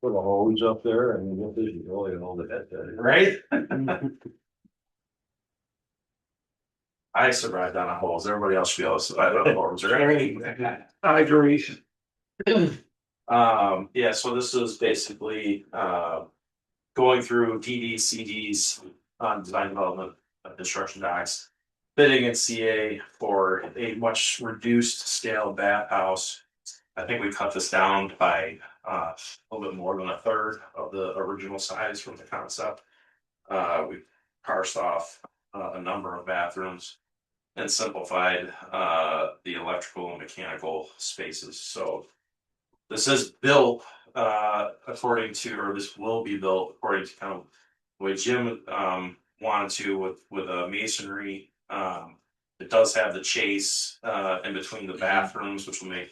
put a hose up there and what is it really all that? Right? I survived on a hose. Everybody else should be able to survive on a hose, right? I agree. Yeah, so this is basically going through DD, CDs on design development of construction docs, bidding at CA for a much reduced scale bathhouse. I think we cut this down by a little bit more than a third of the original size from the concept. We parsed off a number of bathrooms and simplified the electrical and mechanical spaces. So this is built according to, or this will be built according to kind of what Jim wanted to with a masonry. It does have the chase in between the bathrooms, which will make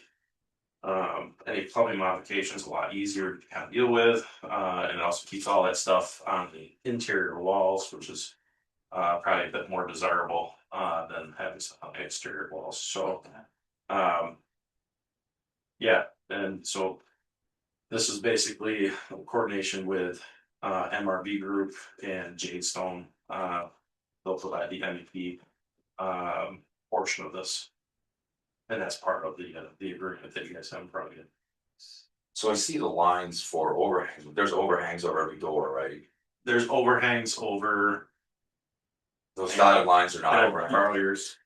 any plumbing modifications a lot easier to kind of deal with, and it also keeps all that stuff on the interior walls, which is probably a bit more desirable than having stuff on the exterior walls. So, yeah, and so this is basically a coordination with MRB Group and Jadestone. They'll provide the MEP portion of this, and that's part of the agreement that you guys have in front of you. So I see the lines for overhangs. There's overhangs over every door, right? There's overhangs over Those dotted lines are not overhangs. barriers.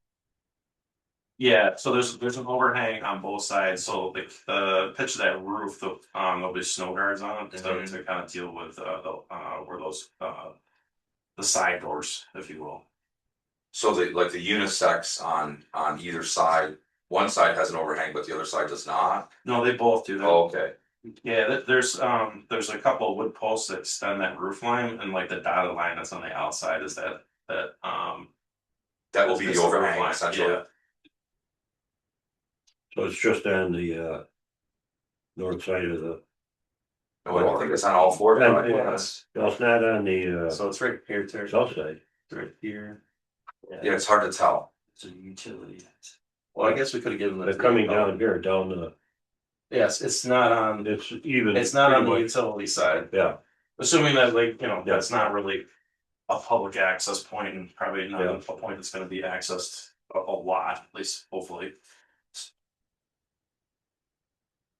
Yeah, so there's an overhang on both sides. So the pitch of that roof, there'll be snow guards on it to kind of deal with where those the side doors, if you will. So the unisex on either side, one side has an overhang, but the other side does not. No, they both do that. Oh, okay. Yeah, there's a couple of wood posts that extend that roof line, and like the dotted line that's on the outside is that That will be the overhang essentially. Yeah. So it's just on the north side of the. No, I don't think it's on all four. Yeah, Right? yeah. No, it's not on the So it's right here, too. south side. It's right here. Yeah, it's hard to tell. It's a utility. Well, I guess we could have given They're coming down here, down the, Yes, it's not on. it's even. It's not on the pretty much- utility side. Yeah, Assuming that, like, Yeah. that's not really a public access point, and probably not Yeah. a point that's going to be accessed a lot, at least hopefully.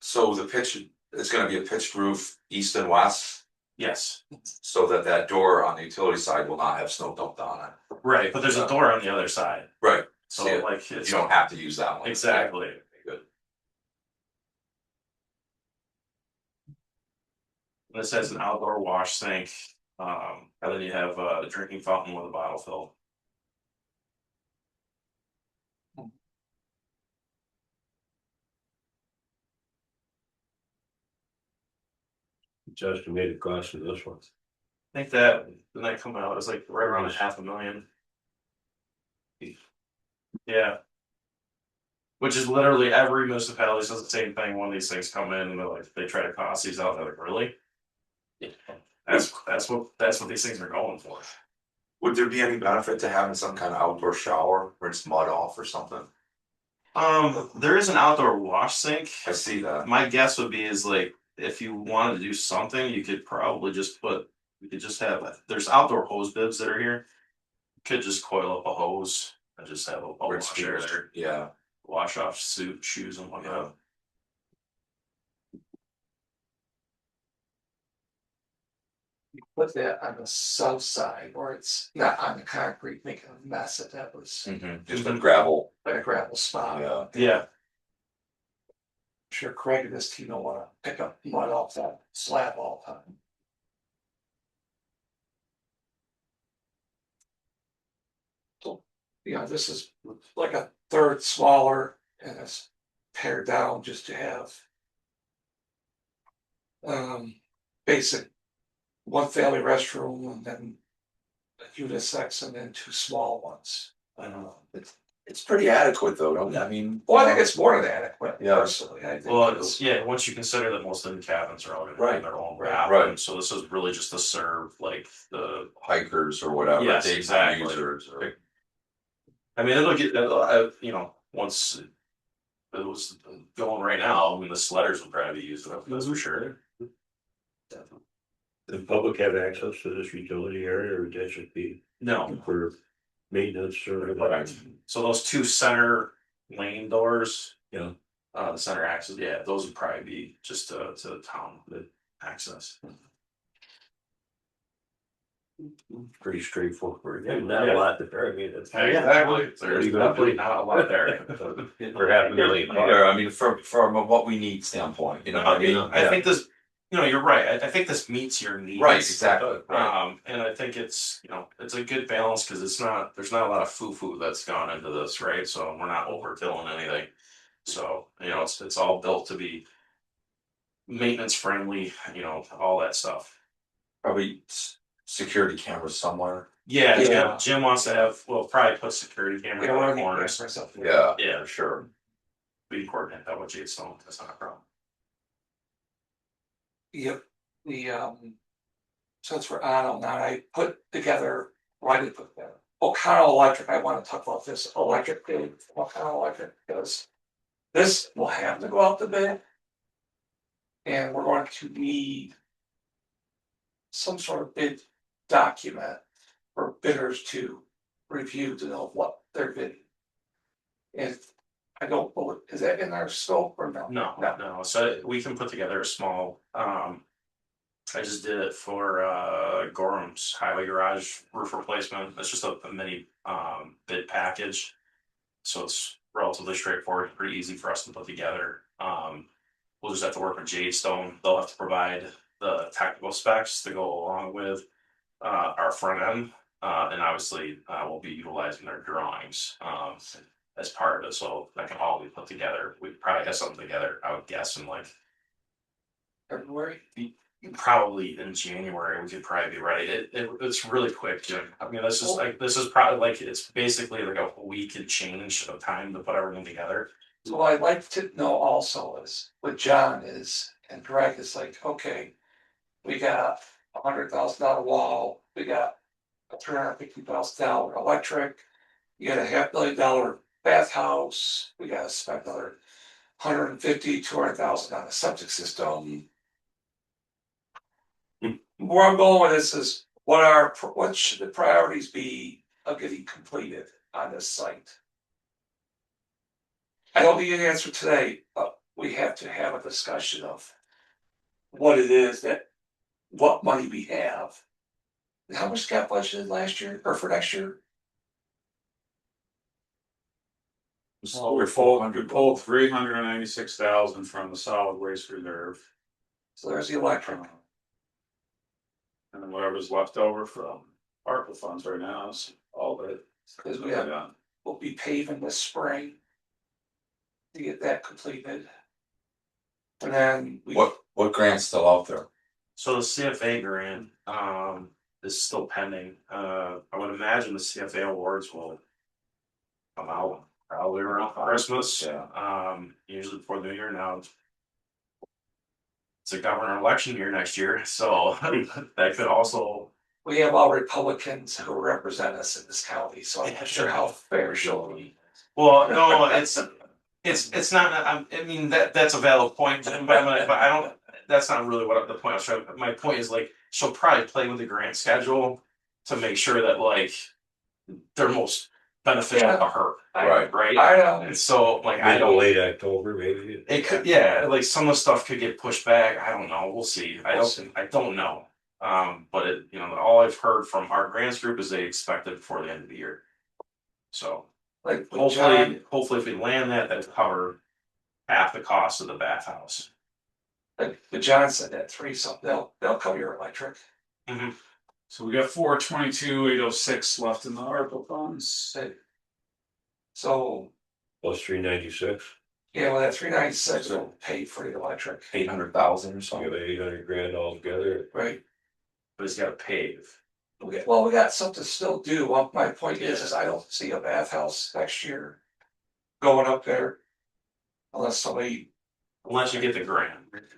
So the pitch, it's gonna be a pitched roof east and west, Yes, so that door on the utility side will not have snow dumped on it. right. But there's a door on the other side, Right. so Yeah. like You it's don't have to use that one. exactly. Okay, good. This has an outdoor wash sink, and then you have a drinking fountain with a bottle fill. it's estimated cost of this one. I think that the night come out, it was like right around $500,000. Yeah. Which is literally every municipality says the same thing when these things come in, and they're like, they try to cost these out, they're like, really? That's what these things are going for. Would there be any benefit to having some kind of outdoor shower, rinse mud off or something? There is an outdoor wash sink. I see that. My guess would be is like if you wanted to do something, you could probably just have there's outdoor hose bibs that are here. You could just coil up a hose and just have a washer there, Yeah. wash off shoes and whatnot. Put that on the south side where it's not on the concrete, making a mess if that was Just a gravel. like a gravel spot. Yeah. Yeah, Sure Craig and this team don't wanna pick up mud off that slab all the time. So, this is like a third smaller and it's pared down just to have basic one family restroom and then a unisex and then two small ones. It's pretty adequate though, don't you? I mean. Well, I think it's more than adequate. Yeah. Personally, I think well, it's, yeah. Once you consider that most of the cabins are already Right. in their own Right. bathroom, so this is really just to serve like the. Hikers or whatever. Yes, daytime exactly. users or- I mean, it'll get once it was going right now. I mean, the sledders will probably be used up for sure. The public have access to this utility area, or that should be No, for maintenance or? so those two center lane doors. Yeah. The center access, yeah, those would probably be just to the town, the access. Pretty straightforward. Not a lot to, I mean, it's. Exactly, there's You gonna definitely do? not a lot there. For $500,000. Yeah, I mean, from what we need standpoint, you know what I mean? I think this, you're right, I think this meets your needs. Right, exactly, right. And I think it's, it's a good balance, cause there's not a lot of foo-foo that's gone into this, right? So we're not overkilling anything. So, it's all built to be maintenance friendly, all that stuff. Probably security cameras somewhere. Yeah, Yeah. Jim wants to have, well, probably put security cameras Yeah, in we're the gonna corners. for myself. Yeah, Yeah, for sure. we can coordinate that with Jadestone, that's not a problem. Yep, since we're on now, I put together, why did I put together? O'Connell Electric, I wanna talk about this electric bid, O'Connell Electric, because this will have to go out to bid. And we're going to need some sort of bid document for bidders to review to know what they're bidding. If I don't, is that in our scope or no? No, so we can put together a small, I just did it for Gorham's Highway Garage roof replacement, it's just a mini bid package. So it's relatively straightforward, pretty easy for us to put together. We'll just have to work with Jadestone, they'll have to provide the technical specs to go along with our front end. And obviously, we'll be utilizing their drawings as part of it, so that can all be put together. We probably have something together, I would guess, in like February? probably in January, we could probably be ready. It's really quick, Jim. I mean, this is probably like, it's basically like a week and change of time to put everything together. So what I'd like to know also is, with John is, and Greg is like, okay. We got $100,000 wall, we got a $350,000 electric. You got a $500,000 bathhouse, we gotta spend another 150, 200,000 on the septic system. Where I'm going with this is, what should the priorities be of getting completed on this site? I don't need an answer today, but we have to have a discussion of what it is what money we have. And how much got budgeted last year or for next year? So we pulled 396,000 from the solid waste reserve. So there's the electric. And then whatever's left over from ARPA funds right now is all that. Because we'll be paving this spring. To get that completed. And then What grant's still out there? So the CFA grant is still pending. I would imagine the CFA awards will come out probably around Christmas. Usually before the New Year. Now it's a governor election year next year, so that could also. we have all Republicans who represent us in this county, so I'm not sure how fair she'll be. Well, no, it's not. I mean that's a valid point, but I don't. That's not really what the point I was trying. My point is like she'll probably play with the grant schedule to make sure that like they're most beneficial to her, right? I know. And so like I Middle, don't. late October, maybe. It could, yeah. Like some of the stuff could get pushed back. I don't know. We'll see. I don't know. But all I've heard from our grants group is they expect it before the end of the year. So Like hopefully if we land that, that'll cover half the cost of the bathhouse. But John said that they'll cover your electric. So we got 422,806 left in the ARPA funds. So Plus 396, yeah, well, that 396 will pay for the electric, 800,000 or you something. got 800 grand altogether. right? But it's gotta pave. We got something to still do. Well, my point is I don't see a bathhouse next year going up there. Unless Unless you get the grant.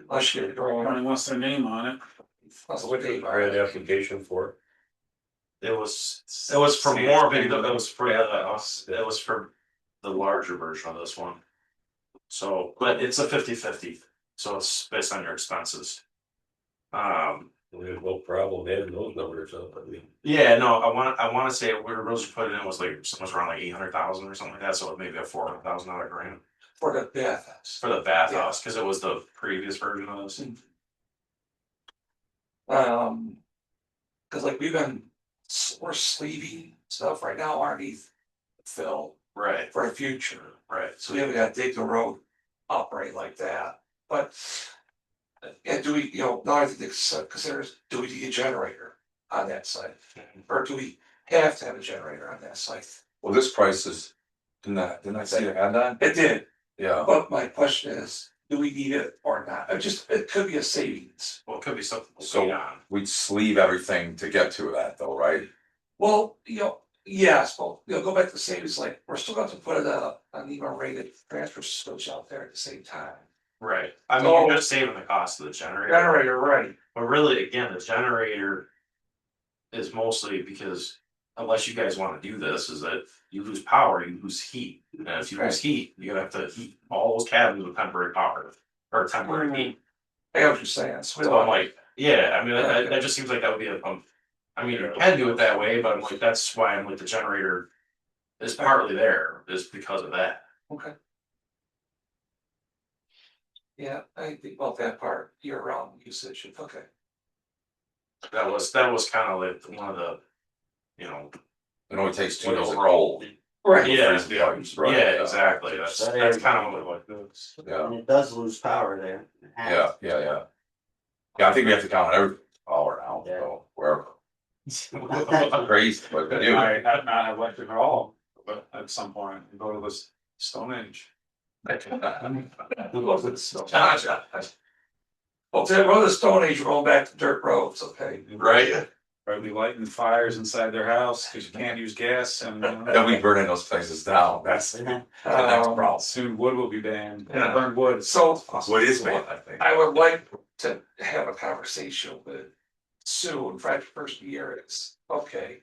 unless you get it going. Everybody wants their name on it. Unless What's the grant application for? It was for more, but it was for the larger version of this one. So, but it's a 50-50, so it's based on your expenses. There's no problem adding those numbers up, I mean. Yeah, no, I wanna say what Rose put in was like somewhere around like 800,000 or something like that, so maybe a $400,000 grant For the bathhouse. for the bathhouse, cause it was the previous version of this. Cause like we're sleeving stuff right now underneath fill Right, for the future. right. So we haven't got to dig the road up right like that, but. And do we, now I think this considers, do we need a generator on that site? Or do we have to have a generator on that site? Well, this price is, didn't I say you had that? It did, Yeah, but my question is, do we need it or not? It could be a savings. Well, it could be something to So- wait on. we'd sleeve everything to get to that though, right? Well, yes, but go back to the savings, like, we're still going to put an even rated transfer switch out there at the same time. Right, I mean, So- you're just saving the cost of the generator, Generator, right, but really, again, the generator. Is mostly because unless you guys wanna do this, is that you lose power, you lose heat, and if you lose heat, you're gonna have to heat all those cabins with temporary power. Or temporary heat, I get what you're saying, so we so don't I'm like, yeah, I mean, that just seems like that would be I mean, you can do it that way, but I'm like, that's why I'm like, the generator. Is partly there, is because of that. Okay. Yeah, I think about that part, year round usage, okay. That was kind of like one of the. You know, It only takes two What days is of it? cold. Right. yeah, Freeze the pipes, right, yeah, exactly, that's kind of what. Yeah, And it does lose power there. It has. yeah. Yeah, I think we have to count every hour now, so wherever. Crazy, but we do. I have not had electric at all, but at some point, you go to this Stone Age. Well, to go to the Stone Age, roll back to dirt roads, okay? Right, Probably lighting fires inside their house, cause you can't use gas and. Then we burning those places down, that's the next problem. Soon wood will be banned, Yeah. burn wood. So What is bad, I think. I would like to have a conversation with Sue and Fred first year is, okay.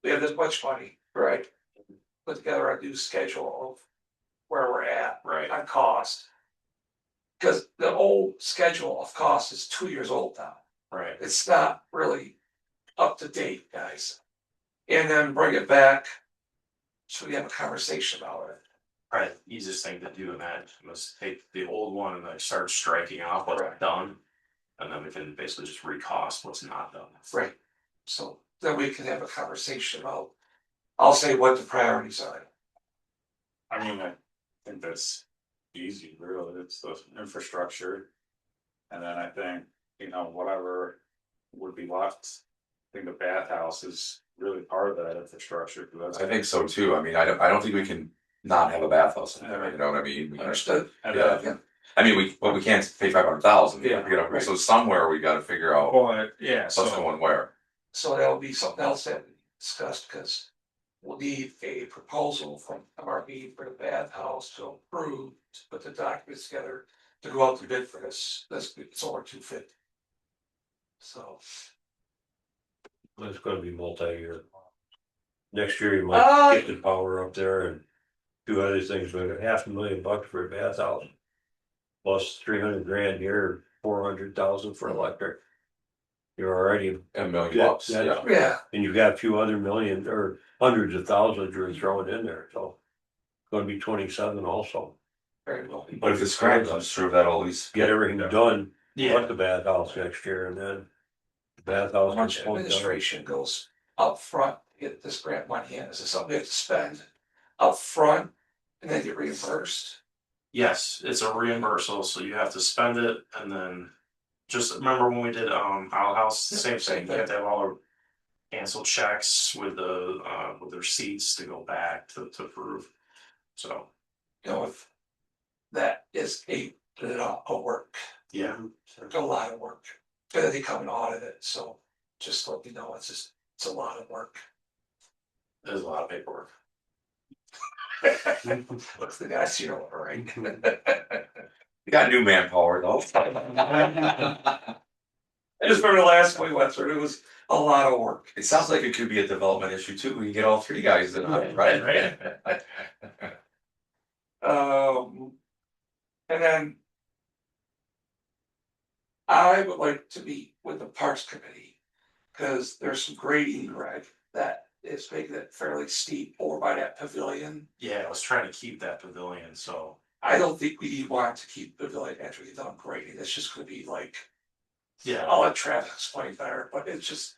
We have this much money, right? Put together a new schedule of where we're at right, on cost. Cause the old schedule of cost is 2 years old now. right, It's not really up to date, guys. And then bring it back. So we have a conversation about it. probably the easiest thing to do in that was take the old one and like start striking off what's Correct. done. And then we can basically just recost what's not done. Right. So then we can have a conversation about, I'll say what the priorities are. I mean, I think that's easy, really, it's the infrastructure. And then I think, whatever would be left, I think the bathhouse is really part of that infrastructure, 'cause that's. I think so too, I mean, I don't think we can not have a bathhouse in there, you know what I mean? Understood? And Yeah. then, I mean, we can't pay 500,000, Yeah. so somewhere we gotta figure out well, yeah, what's so, going where. So that'll be something else that we discussed, because we'll need a proposal from MRB for the bathhouse to approve, to put the documents together. To go out to bid for this, it's over 250. So. It's gonna be multi-year. Next year you Uh, might get the power up there and do other things, but $500,000 for a bathhouse. Plus 300 grand here, 400,000 for electric. You're already, A million Yeah, bucks, yeah. yeah. Yeah, and you've got a few other million or hundreds of thousands you're throwing in there, so. It's gonna be 27 also. very well. But if this grant comes through, that'll at least Get everything done, Yeah, but the bathhouse next year and then. The How bathhouse. much gets pulled down. administration goes up front to get this grant money in? Is it something we have to spend up front and then get reimbursed? yes, it's a reimbursal, so you have to spend it and then. Just remember when we did Owl House, the same thing, you have to have all our. Canceled checks with the receipts to go back to prove, so, If that is a work, yeah. a lot of work. But they come and audit it, so just let you know, it's a lot of work. There's a lot of paperwork. Looks the guys, right? We got new manpower though. I just remember the last one we went through, it was a lot of work. It sounds like it could be a development issue too, we can get all three guys in on it, right? And then I would like to meet with the Parks Committee. Cause there's some grading, Greg, that is making it fairly steep over by that pavilion. Yeah, I was trying to keep that pavilion, so. I don't think we want to keep the pavilion after we get done grading, it's just gonna be like, Yeah, I'll let Travis explain better, but it's just,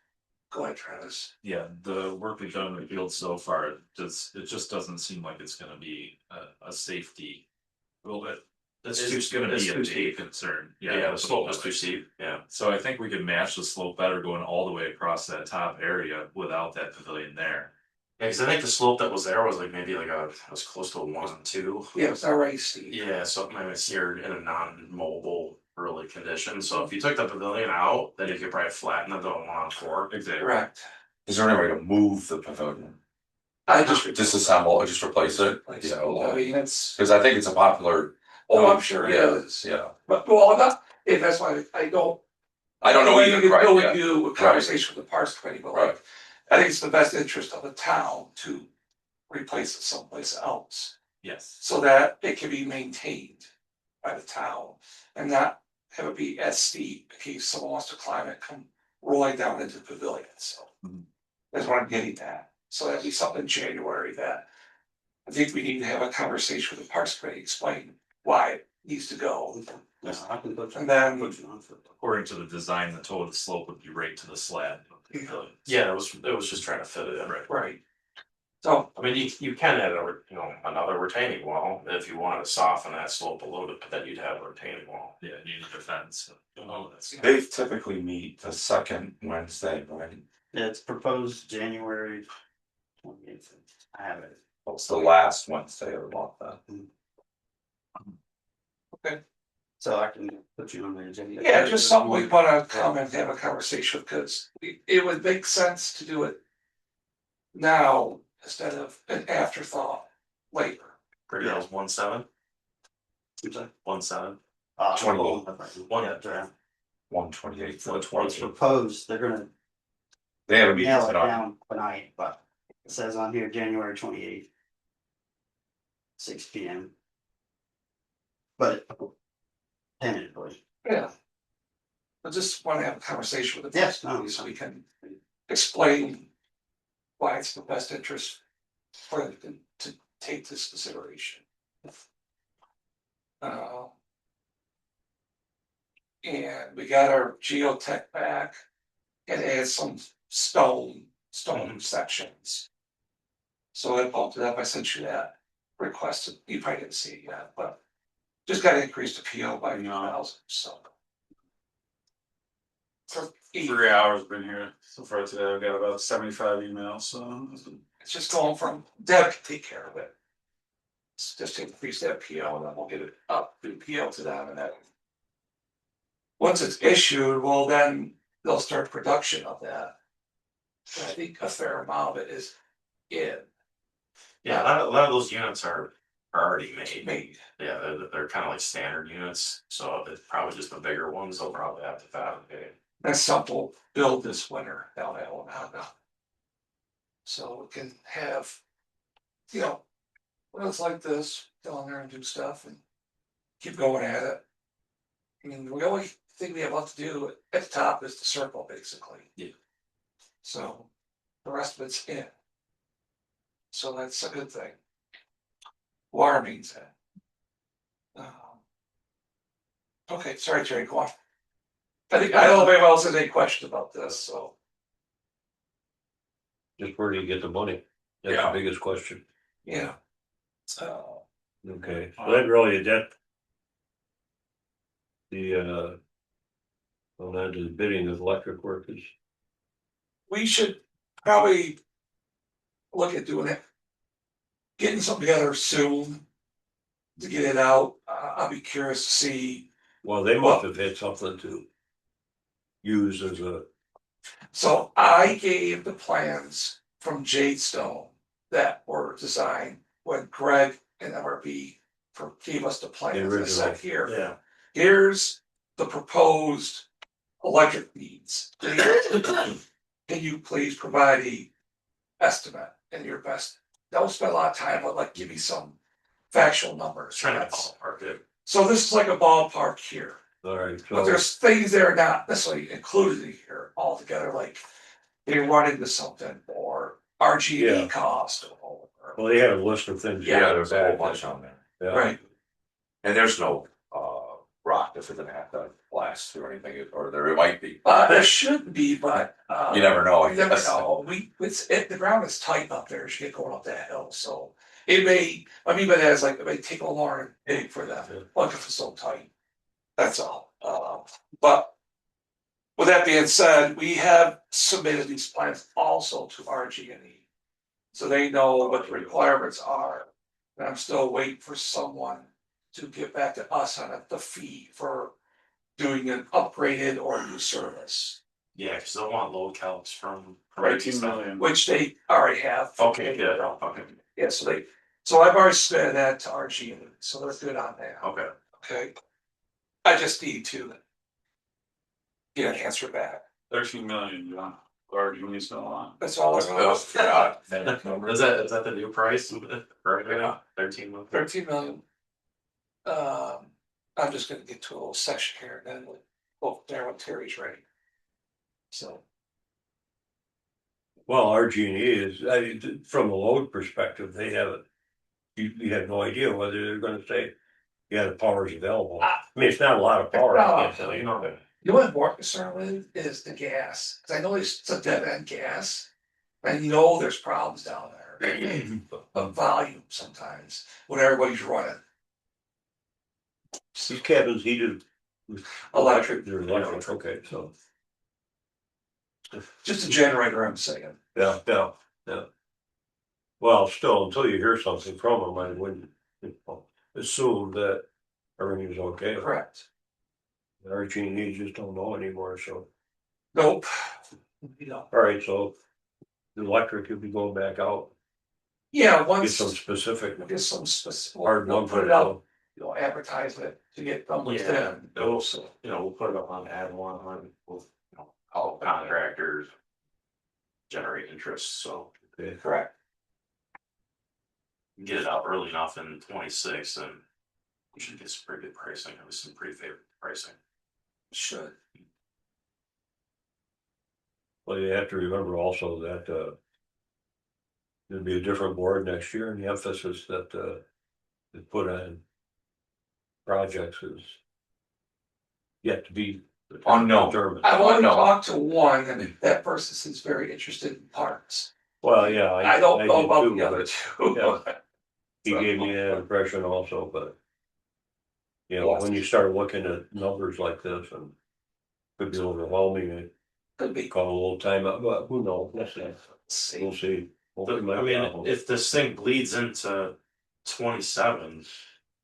go ahead, Travis. Yeah, the work we've done in the field so far, it just doesn't seem like it's gonna be a safety. Well, it's gonna be a big steep. concern. Yeah, the slope was too definitely. steep, yeah. So I think we could match the slope better going all the way across that top area without that pavilion there. Yeah, cause I think the slope that was there was like maybe like it was close to a 1-2. Yeah, it's already steep. Yeah, so maybe it's here in a non-mobile early condition, so if you took the pavilion out, then you could probably flatten it to a 1-4. Exactly. Correct. Is there any way to move the pavilion? I just. Disassemble, or just replace it? Yeah, I mean, it's, Cause I think it's a popular. oh, I'm sure it Yeah, is, yeah. but, well, I'm not, if that's why I don't. I don't know We either, can right, go yeah. and do a conversation with the Parks Committee, but like, Right. I think it's the best interest of the town to replace it someplace else. Yes. So that it can be maintained by the town and not have it be as steep in case someone wants to climb it, come rolling down into the pavilion, so. Mhm. That's what I'm getting at, so that'd be something in January that. I think we need to have a conversation with the Parks Committee, explain why it needs to go. And then, According to the design, the total slope would be right to the slab of the pavilion. Yeah, it was just trying to fit it in. Right. right. So, I mean, you can add another retaining wall if you wanted to soften that slope a little bit, but then you'd have a retaining wall. Yeah, you need a fence. All that stuff. They typically meet the second Wednesday, right? Yeah, it's proposed January 28th. I have it. It's the last Wednesday of the month then. So I can put you on the agenda. yeah, just something we wanna come and have a conversation, because it would make sense to do it. Now, instead of an afterthought later. Pretty girls 1-7, 1-7. 28. 128. It's proposed, they're gonna They have a meeting nail it tonight. down tonight, but it says on here January 28th. 6 p.m. But tentatively, Yeah. I just wanna have a conversation with the Yes, Parks Committee no. so we can explain. Why it's the best interest for them to take this consideration. And we got our geotech back. And add some stone sections. So I bumped it up, I sent you that request, you probably didn't see it yet, but. Just got to increase the PO by 2,000, so. For 3 hours been here so far today, I've got about 75 emails, so. it's just going from, Deb can take care of it. Just increase that PO and then we'll get it up, the PO to them and then. Once it's issued, well, then they'll start production of that. And I think a fair amount of it is in, Yeah, a lot of those units are already made. Yeah, they're kind of like standard units, so it's probably just the bigger ones. They'll probably have to fabricate. That's something we'll build this winter down at Onaga. So we can have, when it's like this, go in there and do stuff and keep going at it. I mean, the only thing we have left to do at the top is the circle, basically. Yeah. So the rest of it's in. So that's a good thing. Water means in. Okay, sorry, Jerry, go on. I don't know if anyone else has any questions about this, so. Just where do you get the money? That's Yeah. the biggest question. Yeah. Okay, so that really, that. Well, not the bidding of electric workers. We should probably. Look at doing it. Getting something together soon. To get it out, I'll be curious to see, Well, they must have had something to. Use as a, so I gave the plans from Jadestone. That were designed when Greg and MRB gave us the plans, I said here. Yeah. Here's the proposed electric needs. Can you please provide a estimate in your best? Don't spend a lot of time, but like give me some factual numbers. Trying to ballpark it. So this is like a ballpark here. All right, But so, there's things that are not necessarily included in here altogether, like they run into something or RG&E Yeah. cost or. well, they had a list of things. Yeah, there's a whole bunch on there. Yeah. Right, And there's no rock if it's gonna have to blast or anything, or there might be. there should be, but. You never know, I You never guess. know, the ground is tight up there as you get going up that hill, so. It may, I mean, but it's like, it may take a long dig for them, Yeah. like if it's so tight. That's all, but. With that being said, we have submitted these plans also to RG&E. So they know what the requirements are, and I'm still waiting for someone to get back to us on the fee for. Doing an upgraded or new service, Yeah, cause they'll want load counts from. 18 million. which they already have. Okay, yeah, okay, Yeah, so I've already submitted that to RG&E, so they're good on that, okay. okay? I just need to. Get an answer back, 13 million, John, or do you need to know on? that's all I Oh, want. God. Is that the new price? Right now, 13 months? 13 million. I'm just gonna get to a little section here and then we'll go there when Terry's ready. So, Well, RG&E is, from a load perspective, they haven't, you have no idea whether they're gonna say, yeah, the power's available. I mean, it's not a lot of power, I can't tell you. you know what I'm more concerned with is the gas, cause I know it's a dead end gas. And you know there's problems down there, of volume sometimes, when everybody's running. These cabins heated. with Electric. They're electric, okay, so, Just a generator, I'm saying. yeah. Well, still, until you hear something from them, I wouldn't, assume that everything's okay. Correct. RG&E just don't know anymore, so, Nope. You know, all right, so. The electric could be going back out, yeah, get once, some specific get some specific, hard we'll number. put it out, advertise it to get them Yeah, within. we'll, we'll put it up on ad one, we'll, all contractors. Generate interest, so Okay. Correct. get it out early enough in 26 and. We should get some pretty good pricing, at least some pretty favorable pricing. Should. Well, you have to remember also that, there'll be a different board next year and the emphasis that, is put on. Projects is. Yet to be. Unknown. determined. I've only No. talked to one, and that person seems very interested in parks. Well, yeah. I don't know did about too, the other but two. yeah. He gave me that impression also, but. You know, when you start looking at numbers like this and. Could be overwhelming, it Could be. call a little time out, but who knows, we'll see, we'll see. Hopefully I my mean, problem- if this thing bleeds into 27,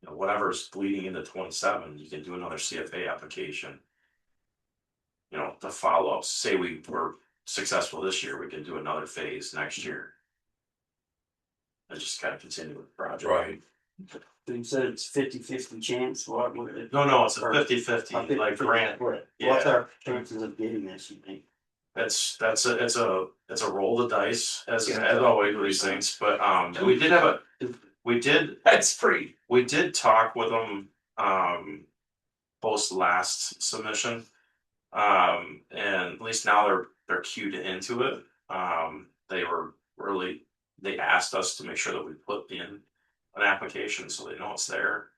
whatever's bleeding into 27, you can do another CFA application. To follow up, say we were successful this year, we can do another phase next year. And just kind of continue with the project. Right. You said it's 50-50 chance, what would it? No, it's a Or- 50-50, like grant. What's Yeah. our chances of getting this, you think? It's a roll the dice as Yeah. always with these things, but we did have That's free. we did talk with them post last submission. And at least now they're cued into it. They asked us to make sure that we put in an application so they know it's there.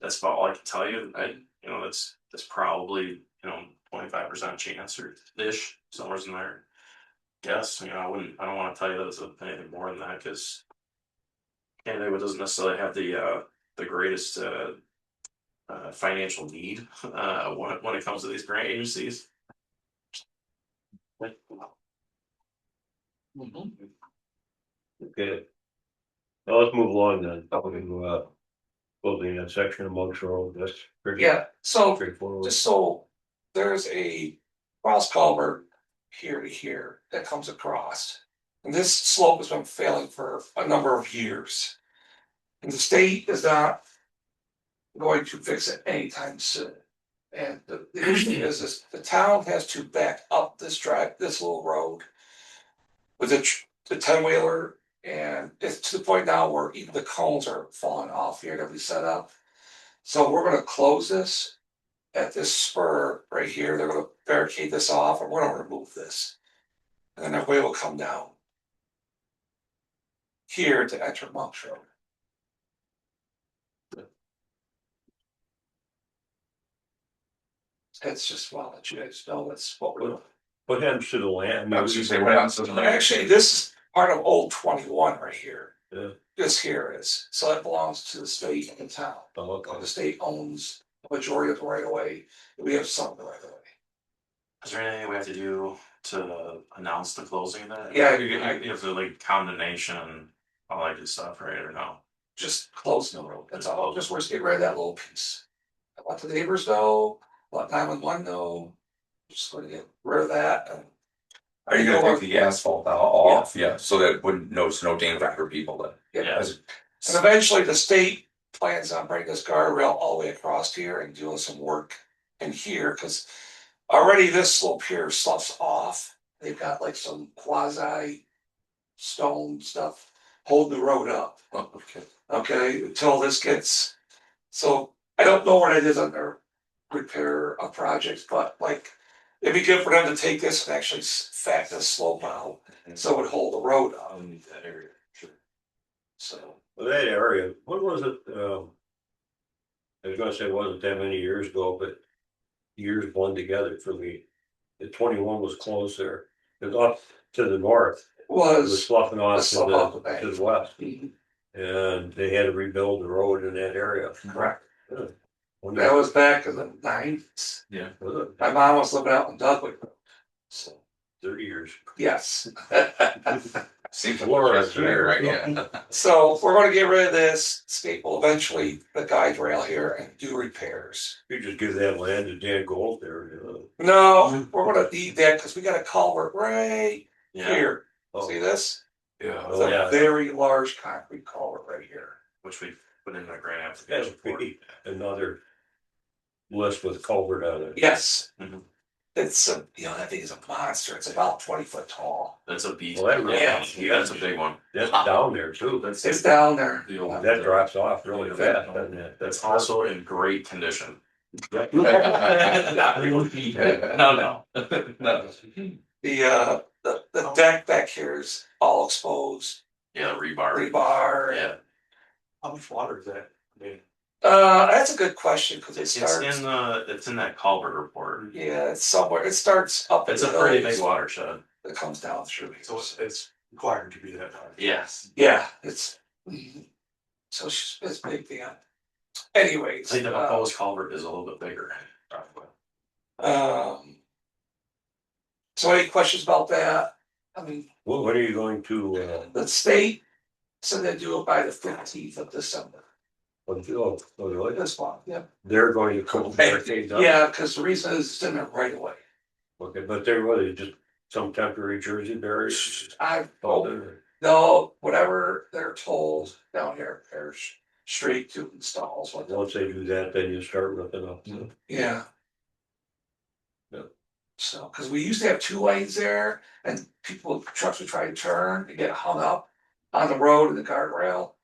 That's about all I can tell you. That's probably 25% chance or ish, somewhere's in there. Guess, I don't want to tell you that it's anything more than that because Canada doesn't necessarily have the greatest financial need when it comes to these grant agencies. Okay. Now let's move along then, closing that section of Monk's Road, that's pretty. Yeah, so Straightforward. just so there's a cross culvert here to here that comes across. And this slope has been failing for a number of years. And the state is not going to fix it anytime soon. And the issue is this, the town has to back up this little road. With the 10-wheeler, and it's to the point now where even the cones are falling off here that we set up. So we're gonna close this at this spur right here. They're gonna barricade this off and we're gonna remove this. And then everybody will come down here to enter Monk's Road. It's just, well, let you guys know that's what we're doing. What happens to the land? I was gonna say, what happens to the land? Actually, this is part of Old 21 right here. Yeah. This here is, so that belongs to the state and town. Oh, okay. The state owns the majority of the right of way. We have some of the right of way. Is there anything we have to do to announce the closing of that? Yeah. You have to like condemnation and all that good stuff, right, or no? Just close the road. That's all. Just want to get rid of that little piece. I let the neighbors know, let 911 know. Just going to get rid of that. And Are you gonna take the asphalt off? Yeah, so that wouldn't, no danger for people then. Yeah. And eventually the state plans on bringing this guardrail all the way across here and doing some work in here, because already this slope here sloughs off. They've got like some quasi stone stuff holding the road up. Okay, until this gets, so I don't know what it is under repair of projects, but like, it'd be good for them to take this and actually fat this slope out, so it would hold the road up. That area, sure. So, Well, that area, what was it, I was gonna say it wasn't that many years ago, but years blend together for me. The 21 was closed there, it's up to the north, it was was, sloughing off was slough off the bank. to the west. And they had to rebuild the road in that area. correct, When that was back in the 90s. Yeah. was it? My mom was living out in Dudley. So, 30 years. yes. Seems like here, right, yeah. So we're gonna get rid of this, state will eventually, the guide rail here and do repairs. You just give that land to Dan Gold there. No, we're gonna need that, cause we got a culvert right Yeah, here, Oh, see this? Yeah. It's a yeah. very large concrete culvert right here. which we put in a grant That's application for. pretty, another list with culvert on it. Yes. Mhm. It's a, you know, that thing is a monster, it's about 20 foot tall, That's a beast. Well, that really- That's a big one. That's down there too. it's down there. The old- That drops off really fast, doesn't it? That's also in great condition. Not really. No. The deck back here is all exposed, Yeah, rebar. rebar. Yeah, How much water is that? I mean, That's a good question, cause it it's starts, it's in that culvert report. yeah, it's somewhere, it starts up. It's in a the pretty hills. big watershed. That comes down through. so it's required to be that high. Yes. Yeah, it's. So it's big thing. Anyways. I think the proposed culvert is a little bit bigger. So any questions about that? I mean, Well, when are you going to, the state said they do it by the 15th of December. really? This one, yeah. They're going to come barricades up? Yeah, cause the reason is it's in there right away. Okay, but they're really just some temporary Jersey barriers? I, Oh, they're- no, whatever they're told down here, they're straight to installs. What the- Once they do that, then you start ripping up. Yeah. Yeah. So, cause we used to have 2 lanes there and trucks would try to turn and get hung up on the road and the guardrail.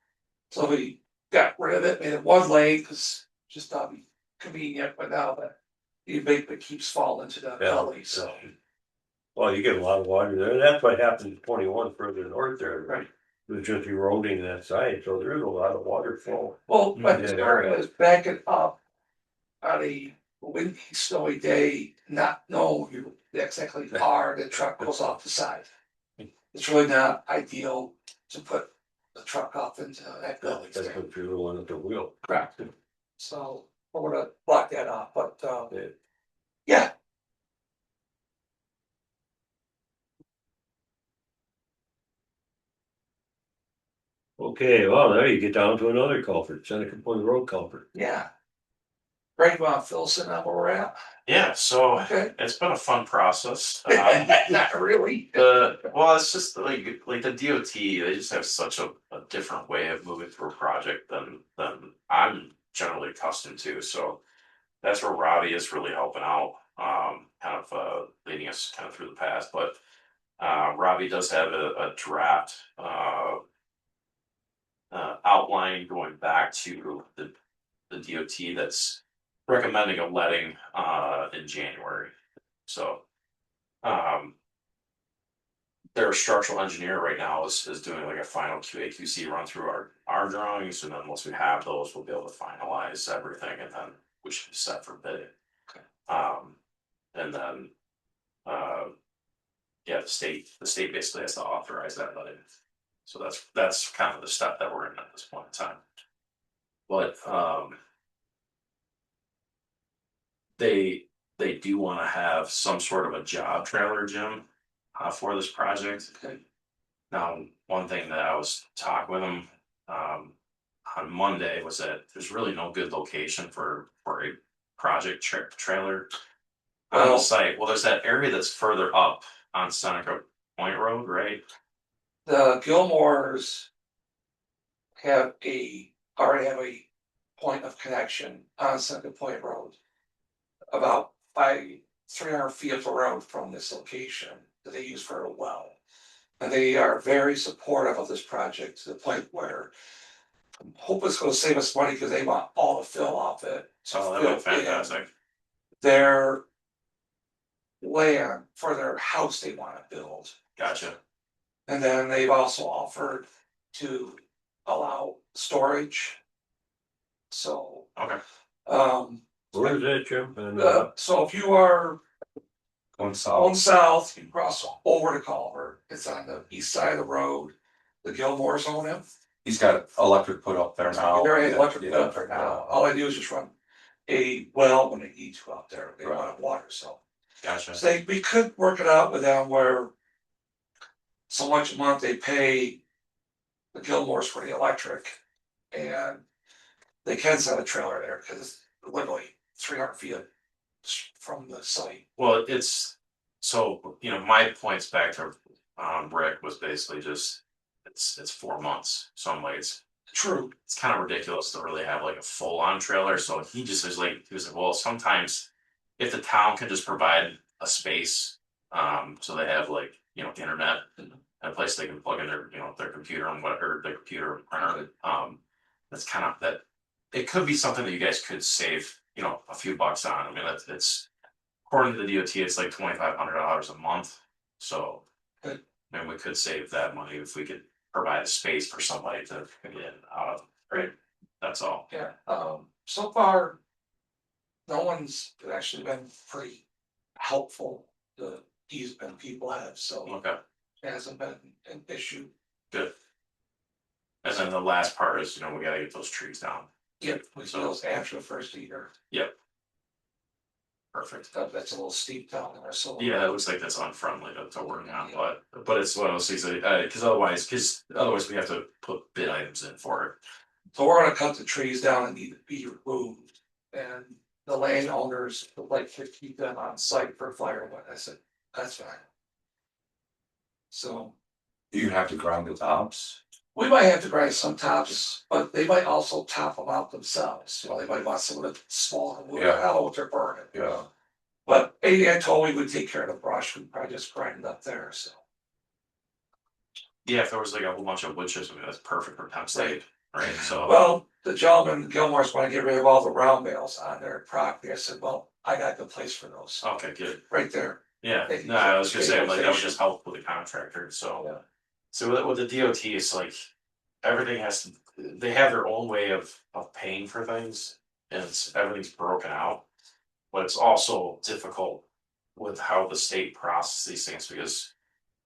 So we got rid of it, made it 1 lane, cause just not be convenient, but now that the embankment keeps falling into the Yeah. gully, so. Well, you get a lot of water there, that's what happened to 21 further north there. Right. It was just eroding that side, so there's a lot of water flow. Well, but Yeah, the there area is backing up on a windy, snowy day, not knowing you exactly are, the truck goes off the side. It's really not ideal to put the truck off into that gully. That's what you're rolling at the wheel. Correct. So we're gonna block that off, but Yeah. yeah. Okay, well, there you get down to another culvert, Seneca Point Road culvert. Yeah. Greg, you wanna fill us in on where we're at? Yeah, so Okay. it's been a fun process. Not really. Well, it's just like the DOT, they just have such a different way of moving through a project than I'm generally accustomed to. So that's where Robbie is really helping out, kind of leading us kind of through the past. But Robbie does have a draft outline going back to the the DOT that's recommending a letting in January. So their structural engineer right now is doing like a final QA/QC run through our drawings, and then once we have those, we'll be able to finalize everything, and then we should be set for bidding. Okay. And then yeah, the state basically has to authorize that letting. So that's kind of the step that we're in at this point in time. But they do want to have some sort of a job trailer, Jim, for this project. Okay. Now, one thing that I was talking with them on Monday was that there's really no good location for a project trailer on the Well- site. Well, there's that area that's further up on Seneca Point Road, right? The Gilmores already have a point of connection on Seneca Point Road. About 300 feet of the road from this location that they use for a well. And they are very supportive of this project to the point where I hope it's gonna save us money because they want all the fill off it. So that'd be fantastic. Their land for their house they wanna build. Gotcha. And then they've also offered to allow storage. So, Okay. Where is that, Jim? And, so if you are Going going south, south, you cross over to Culver, it's on the east side of the road. The Gilmores own it. he's got electric put up there now. They're electric Yeah, up there now, all I do is just run a well when they need to out there, they want water, so. Gotcha. So we could work it out with them where so much a month they pay the Gilmores for the electric. And they can set a trailer there, cause it's literally 300 feet from the site. Well, it's so, you know, my points back to Rick was basically just it's 4 months. So I'm like, it's True. kind of ridiculous to really have like a full on trailer. So he just was like, well, sometimes if the town can just provide a space, so they have like, you know, internet and a place they can plug in their, you know, their computer and whatever, their computer and printer. That's kind of that. It could be something that you guys could save, you know, a few bucks on. I mean, it's according to the DOT, it's like $2,500 a month. So, Good. I mean, we could save that money if we could provide a space for somebody to get in, out of, right? That's all. Yeah, so far. No one's actually been pretty helpful, the easement people have, so Okay, it hasn't been an issue. good. And then the last part is, you know, we gotta get those trees down. Yep, which goes after the first year, Perfect. that's a little steep down there, so. Yeah, it looks like that's unfriendly to work on, but it's one of those things that, cause otherwise we have to put bid items in for it. So we're gonna cut the trees down and need to be removed, and the landowners would like to keep them on site for firewood, I said, that's fine. So, You have to grind the tops. we might have to grind some tops, but they might also top them out themselves, you know, they might want some of the smaller wood, I don't know what they're burning. Yeah. But ADI told me we'd take care of the brush, we'd probably just grind it up there, so. Yeah, if there was like a whole bunch of wood chips, I mean, that's perfect for temp state, right? So. Well, the gentleman, Gilmore's wanna get rid of all the round bales on their property, I said, well, I got the place for those, Okay, good. right there. Yeah, They can no, I get was gonna say, like, that would stabilization. just help with the contractor, so. Yeah. So with the DOT, it's like, everything has to, they have their own way of paying for things, and everything's broken out. But it's also difficult with how the state processes these things, because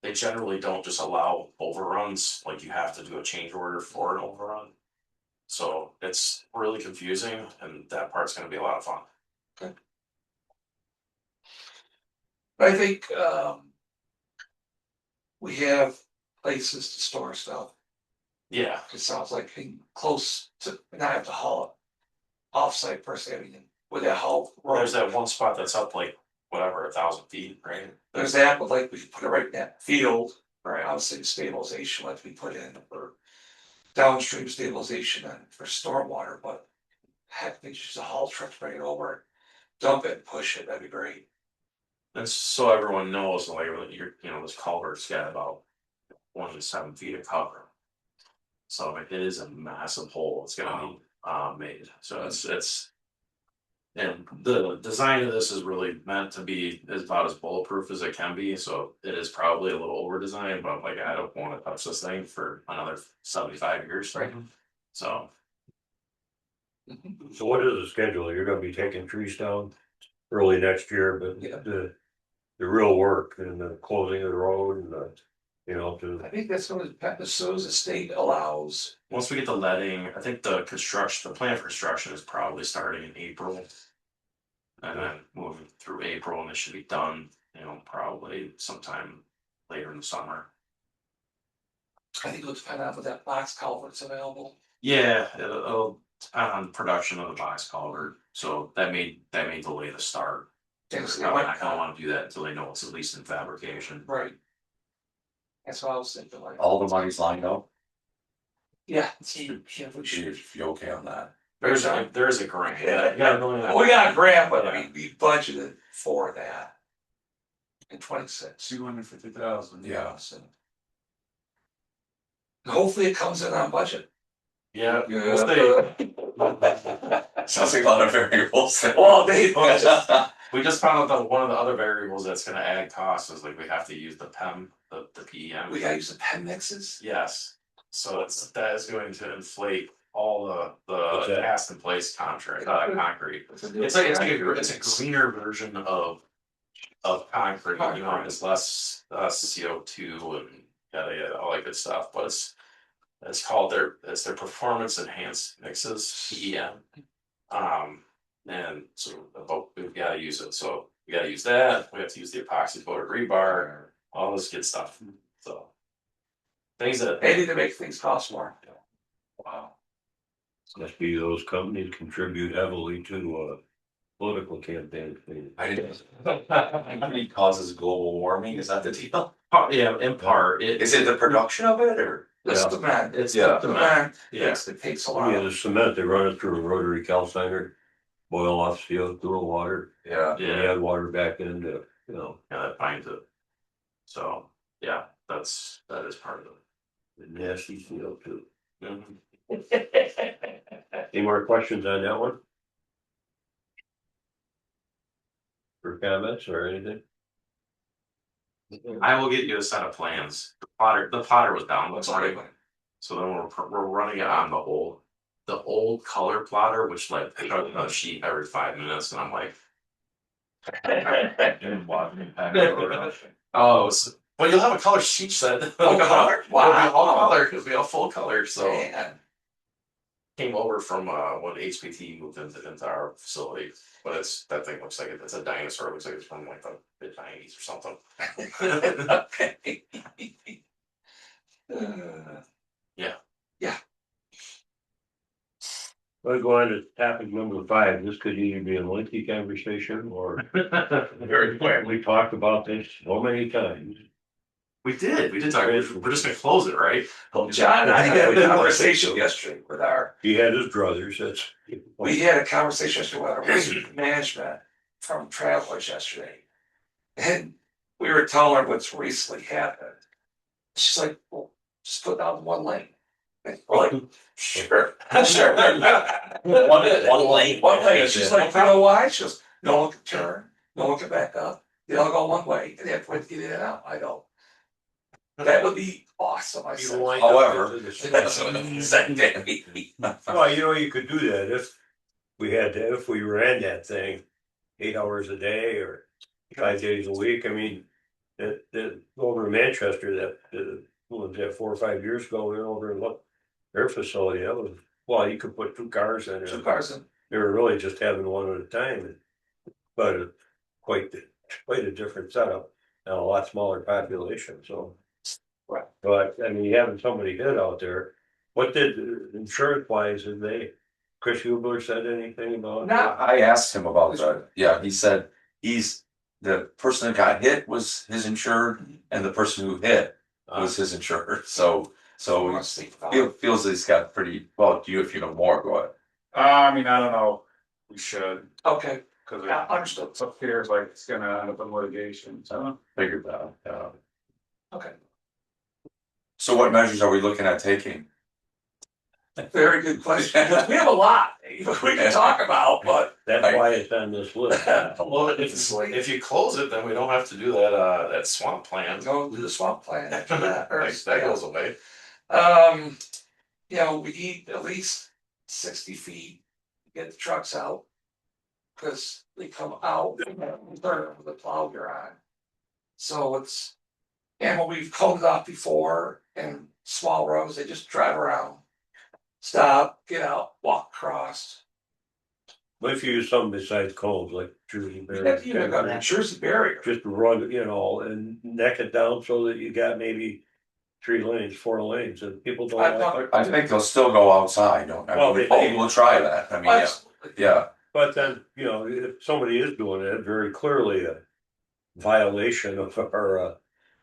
they generally don't just allow overruns, like you have to do a change order for an overrun. So it's really confusing, and that part's gonna be a lot of fun. I think, we have places to store stuff, Yeah, it sounds like being close to, not have to haul it off-site per se, I mean, with that haul. there's that one spot that's up like, whatever, 1,000 feet, right? There's that, but like we could put it right in that field, right, obviously stabilization, like we put in for downstream stabilization and for stormwater, but heck, they just use a haul truck, bring it over, dump it, push it, that'd be great. And so everyone knows, like, you know, this culvert's got about 1 to 7 feet of cover. So I mean, it is a massive hole, it's gonna be made, so it's. And the design of this is really meant to be about as bulletproof as it can be, so it is probably a little over designed, but like I don't wanna touch this thing for another 75 years. Right. So, So what is the schedule? You're gonna be taking trees down early next year, but Yeah. the real work and the closing of the road and the, you know, to. I think that's gonna depend, as soon as the state allows. once we get the letting, I think the plan for construction is probably starting in April. And then moving through April, and it should be done, probably sometime later in the summer. I think it'll depend on what that box culvert's available. Yeah, it'll depend on production of the box culvert, so that may delay the start. Yes, They're probably not gonna wanna do that until they know it's at least in fabrication. Right. That's what I was thinking, like, All the money's lined up, yeah, yeah, we should. if you're okay on that. There is a grant, yeah, you gotta go in that. We got a grant, but Yeah. we budgeted for that. In 26. 250,000. Yeah. So. Hopefully it comes in on budget. Yeah, we'll see. Sounds like a lot of variables. Well, they, We just found out that one of the other variables that's gonna add cost is like we have to use the PEM, the PEM. we gotta use the pen mixes. Yes, so that is going to inflate all What's the that? cast in place concrete. It's like a greener version of concrete. It's less CO2 and yada, all that good stuff. But it's called their performance enhanced mixes, PEM. And so but we've got to use it. So we got to use that. We have to use the epoxy coated rebar, all this good stuff. So things that They need to make things cost more. Wow. Must be those companies contribute heavily to political campaigns. I didn't. It causes global warming, is that the deal? yeah, in part Is it the production of it, or? This Yeah. demand, It's Yeah. the demand, Yeah. it takes a lot. Yeah, the cement, they run it through a rotary calciner, boil off CO2 water, Yeah. and Yeah, add water back into, you know, that binds it. So yeah, that is part of the nasty CO2. it. Any more questions on that one? For comments or anything? I will get you a set of plans. The plotter was down. What's Sorry. already, So then we're running it on the old color plotter, which like they show a sheet every 5 minutes, and I'm like, oh, well, you'll have a color sheet set. Full color? It'll be all Wow. color. It'll be all full color. So man, came over from when HPT moved into our facility, but that thing looks like it's a dinosaur. It looks like it's from like the mid-90s or something. okay. We'll go on to topic number 5. This could either be a lengthy conversation or very quick. We talked about this so many times. We did talk. We're just gonna close it, right? Well, John and I had a conversation yesterday with He had his brothers, that's. we had a conversation yesterday with our risk management from Travelers yesterday. And we were telling her what's recently happened. She's like, well, just put down one lane. And we're like, sure, sure. One lane? One lane. She's like, you know why? She goes, no one can turn, no one can back up. They all go one way and they have to get in and out. I go, that would be awesome. I said, However, that's what I'm saying. Well, you know, you could do that if we ran that thing 8 hours a day or 5 days a week. I mean, that over in Manchester, what was that, 4 or 5 years ago, we were over and looked, their facility, that was, well, you could put 2 cars in it. 2 cars in. They were really just having one at a time, but quite a different setup and a lot smaller population, so. Right. But, I mean, having somebody hit out there, what did, insurance wise, Chris Hubler said anything about? No. I asked him about that, yeah, he said the person that got hit was his insured, and the person who hit was his insured, so Let's think about it. feels that he's got pretty, well, if you know more, go ahead. I mean, I don't know, we should, Okay, cause yeah, understood. it appears like it's gonna end up in litigation, so. Figured that, yeah. Okay. So what measures are we looking at taking? Very good question, because we have a lot, we can talk about, but. That's why it's on this list. Well, if you close it, then we don't have to do that swamp plan. Go do the swamp plan after that, or. That goes away. You know, we need at least 60 feet to get the trucks out. Cause they come out, turn with the plow you're on. So it's, and when we've closed off before in small roads, they just drive around. Stop, get out, walk across. But if you use something besides cones, like Jersey You have to even got a barrier, Jersey barrier. just run, you know, and neck it down so that you got maybe 3 lanes, 4 lanes, and people don't I like. thought- I think they'll still go outside, don't I? Well, they- We'll try that, I mean, yeah, yeah, But then, you know, if somebody is doing it, very clearly a violation of our,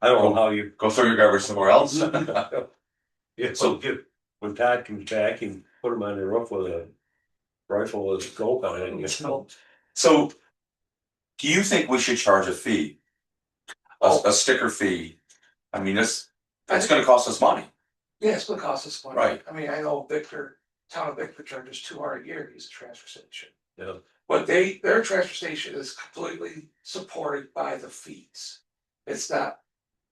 I don't know how you. go throw your garbage somewhere else. Yeah, so when Todd comes back, he can put him on the roof with a rifle with a scope on it. And So, do you think we should charge a fee? A sticker fee? I mean, it's gonna cost us money, Yeah, it's gonna cost us money. Right. I mean, I know town of Victor charges $200 a year to use a transfer station. Yeah. But their transfer station is completely supported by the fees. It's not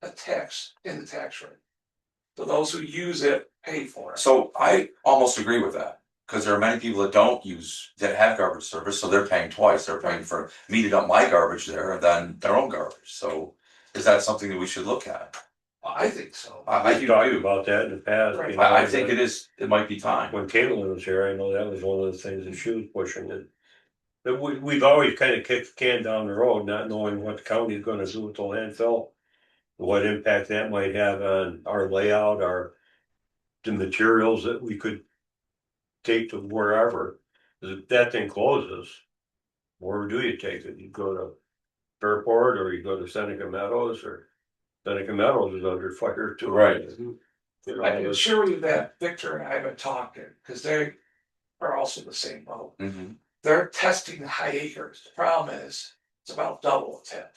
a tax in the tax rate. So those who use it pay for it. so I almost agree with that. Cause there are many people that have garbage service, so they're paying twice, they're paying for me to dump my garbage there and then their own garbage, so. Is that something that we should look at? I think so. I We've do talked too. about that in the past. you know, I think it might be time. When Caitlin was here, I know that was one of the things that she was pushing and. But we've always kind of kicked the can down the road, not knowing what the county's gonna do with the landfill. What impact that might have on our layout, the materials that we could take to wherever. 'Cause if that thing closes, where do you take it? You go to Fairport or you go to Seneca Meadows or Seneca Meadows is under fire too. Right. You know, I can assure you that Victor and I have been talking, because they are also the same boat. Mhm. They're testing the high acres. The problem is, it's about double the tip.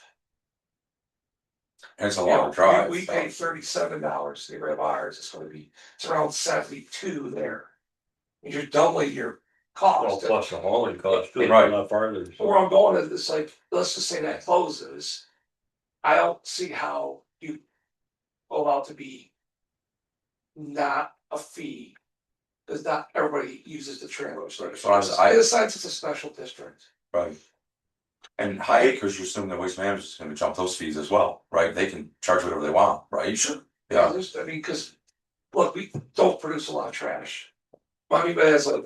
And it's a You know, long drive. We so. pay $37 to get rid of ours, it's around 72 there. And you're doubling your Well, cost. plus the hauling cost too, Right. a lot farther. But where I'm going is, it's like, let's just say that closes. I don't see how you go out to be not a fee. Cause not everybody uses the trailer. So I- In a sense, it's a special district. Right. And high acres, you assume that waste management is gonna jump those fees as well, right? They can charge whatever they want, right? Sure. Yeah, I mean, cause, look, we don't produce a lot of trash. I mean, but it's like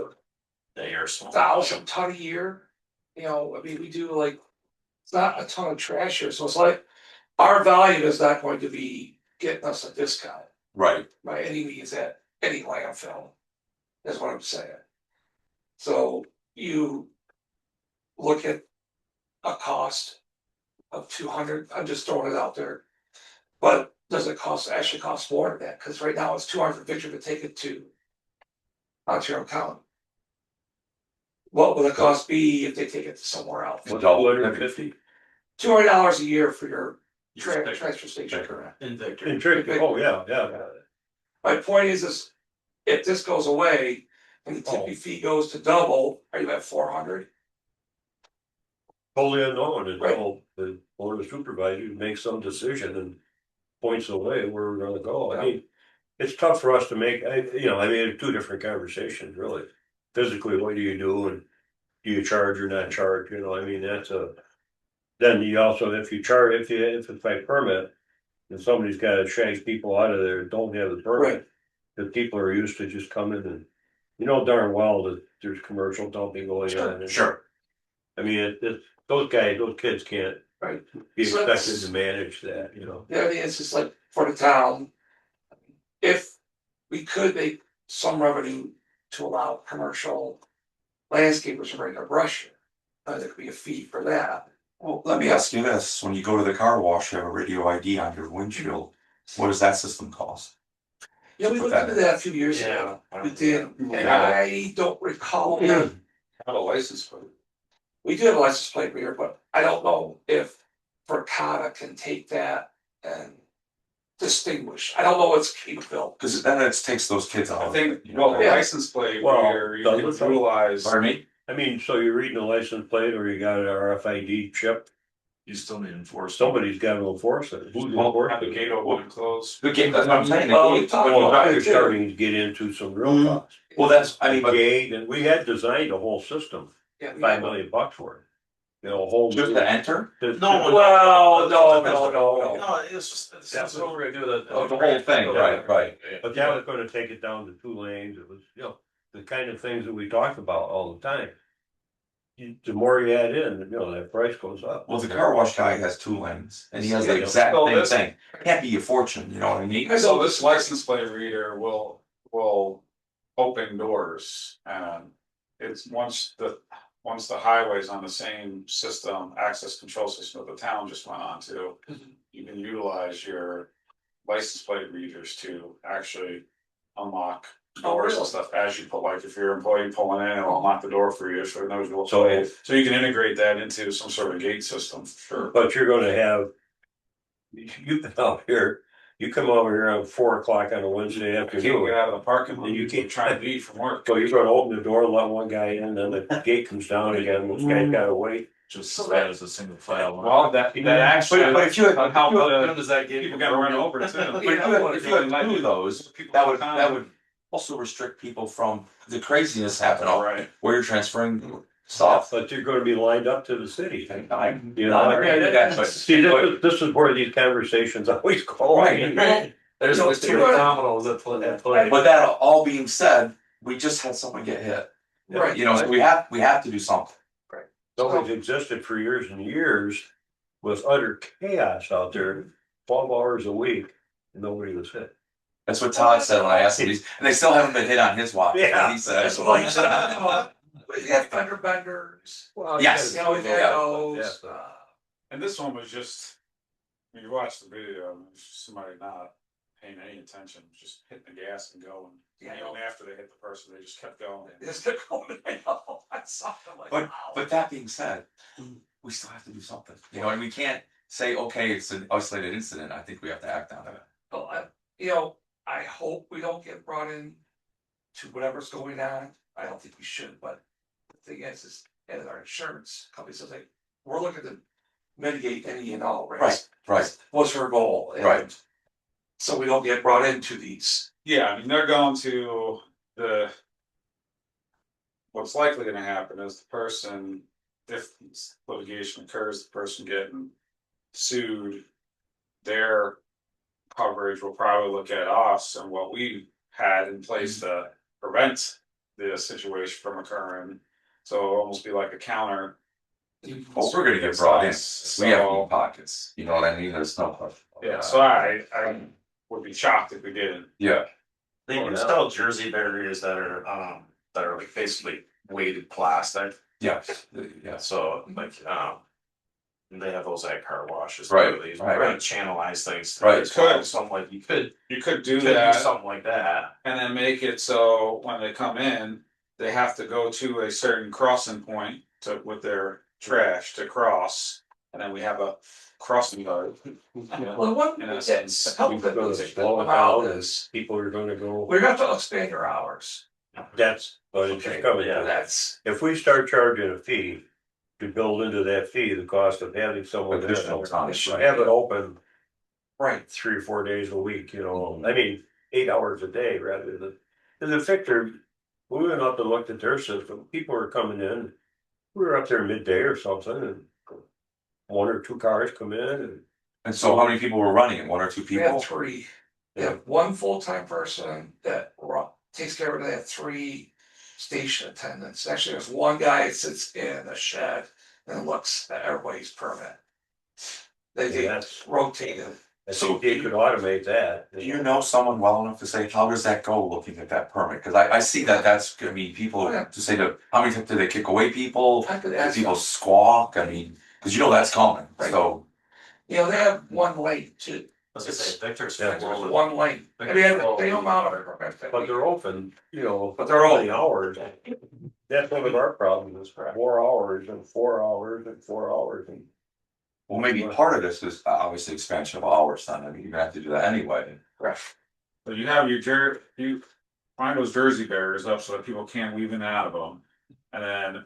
They are small. 1,000 ton a year. You know, I mean, we do like, it's not a ton of trash here, so it's like, our value is not going to be getting us a discount right. by any means at any landfill. That's what I'm saying. So you look at a cost of 200, I'm just throwing it out there. But does it actually cost more than that? Cause right now it's 200 for Victor to take it to Ontario County. What will the cost be if they take it to somewhere else? What's Double. 250? $200 a year for your transfer station, correct? In Victor. In Trick, oh, yeah. My point is if this goes away and the tipping fee goes to double, are you at 400? Totally unknown until the board of supervisors makes some decision and points the way where we're gonna go. I mean, it's tough for us to make, it's 2 different conversations, really. Physically, what do you do and do you charge or not charge, I mean, then you also, if you charge, if it's by permit, and somebody's gotta shake people out of there that don't have the permit. The people are used to just coming and, darn well that there's commercial dumping going on. and- Sure. I mean, those kids can't Right. be So expected that's- to manage that, The other thing is just like for the town. If we could make some revenue to allow commercial landscapers to bring their brush in, there could be a fee for that. Well, let me ask you this, when you go to the car wash, you have a radio ID on your windshield, what does that system cost? Yeah, we looked into that a few years ago. We did, and I don't recall. Have a license plate. We do have a license plate reader, but I don't know if Verkada can take that and distinguished. I don't know what's capable. Cause then it takes those kids out. I think, you know, well, Yeah. license plate Well, reader, you can does it? utilize. Pardon me? I mean, so you're reading a license plate or you got an RFID chip, You still need to enforce. somebody's got to enforce it. Who's Have enforcing the gate it? open and close. The game, that's what I'm saying. Well, The we game- talked Well, about now it you're too. starting to get into some real Mhm. costs. Well, that's, I mean, but Gate, and we had designed a whole system, Yeah, we $5 million for it. You know, a whole. just to enter, No, Well, no. No, it's just, that's what we're gonna do. the whole thing, right. But that was gonna take it down to 2 lanes, it was, you know, the kind of things that we talked about all the time. The more you add in, you know, that price goes up. Well, the car wash guy has 2 lanes and he has the Yeah, exact so same this- thing. Can't be a fortune, you know what I mean? So this license plate reader will open doors and it's once the highway's on the same system, access control system that the town just went on to. You can utilize your license plate readers to actually unlock doors and stuff as you put, like if your employee pulling in, it'll unlock the door for you, so it knows what's So- going. So you can integrate that into some sort of gate system, for sure. But you're gonna have. You come out here, you come over here on 4 o'clock on a Wednesday I can't get afternoon. out of the parking lot, And you you can't- keep trying to leave from work. So you're gonna open the door, let one guy in, then the gate comes down again, this guy's gotta wait. Just as bad as a single file. Well, that actually. But if you had- How does that get? people gotta run over too. But if you had 2 of those, that would also restrict people from the craziness happening, Right. where you're transferring stuff. But you're gonna be lined up to the city. I- You know, But- see, this is where these conversations always go. Right. There's No, too many dominoes at play. But that all being said, we just had someone get hit. Right. You know, so we have to do something. It's always existed for years and years with utter chaos out there, 12 hours a week, and nobody was hit. That's what Todd said when I asked him, and they still haven't been hit on his watch. Yeah. He said. That's what he said. We have fender benders. Well, Yes. You know, we've had those, And this one was just, when you watch the video, it was just somebody not paying any attention, just hitting the gas and going. Yeah. And even after they hit the person, they just kept going. Is there going, I know, that's something like. But, wow. but that being said, we still have to do something, you know, and we can't say, okay, it's an isolated incident, I think we have to act on it. Well, you know, I hope we don't get brought in to whatever's going on. I don't think we should, but the thing is as our insurance company says, like, we're looking to mitigate any and all risks. Right, What's our goal? And Right. So we don't get brought into these. Yeah, I mean, they're going to what's likely gonna happen is the person, if litigation occurs, the person getting sued, their coverage will probably look at us and what we had in place to prevent the situation from occurring. So it'll almost be like a counter. well, we're gonna get brought in, we have So- deep pockets, you know what I mean, there's no question. Yeah, so I would be shocked if we didn't. Yeah, They use still Jersey barriers that are like basically weighted plastic, yes, so like, they have those at car washes. Right, too. They right. really channelize things. Right. It's kind of something like, you could Do do that. something like that. And then make it so when they come in, they have to go to a certain crossing point to, with their trash to cross. And then we have a crossing guard. Well, one, In a it's sense, a couple we've got to things slow it about down. this. People are gonna go, We're gonna have to expand your hours. that's, but it's just coming, Yeah. That's, if we start charging a fee. To build into that fee, the cost of having someone there, Additional time, right. have it open right, 3 or 4 days a week, you know, I mean, 8 hours a day rather than. And the Victor, we went up and looked at their system, people were coming in, we were up there midday or something and. 1 or 2 cars come in and. and so how many people were running it, 1 or 2 we have people? 3. We have one full-time person that takes care of it, they have 3 station attendants. Actually, there's one guy that sits in a shed and looks at everybody's permit. They get That's, rotated. I think they could automate that. Do you know someone well enough to say, how does that go looking at that permit? Cause I see that that's, I mean, people to say that, how many times do they kick away people? I could Do ask people them. squawk? I mean, cause you know that's coming, Right. so. You know, they have one lane too. As I say, Victor's. Yeah, full of- One lane. I mean, they don't monitor permits. But they're open, you know. But they're open. many hours. That's one of our problems, is 4 hours and 4 hours and 4 hours and. Well, maybe part of this is obviously expansion of hours, then, I mean, you're gonna have to do that anyway. So you have you find those Jersey barriers up so that people can't weave in and out of them. And then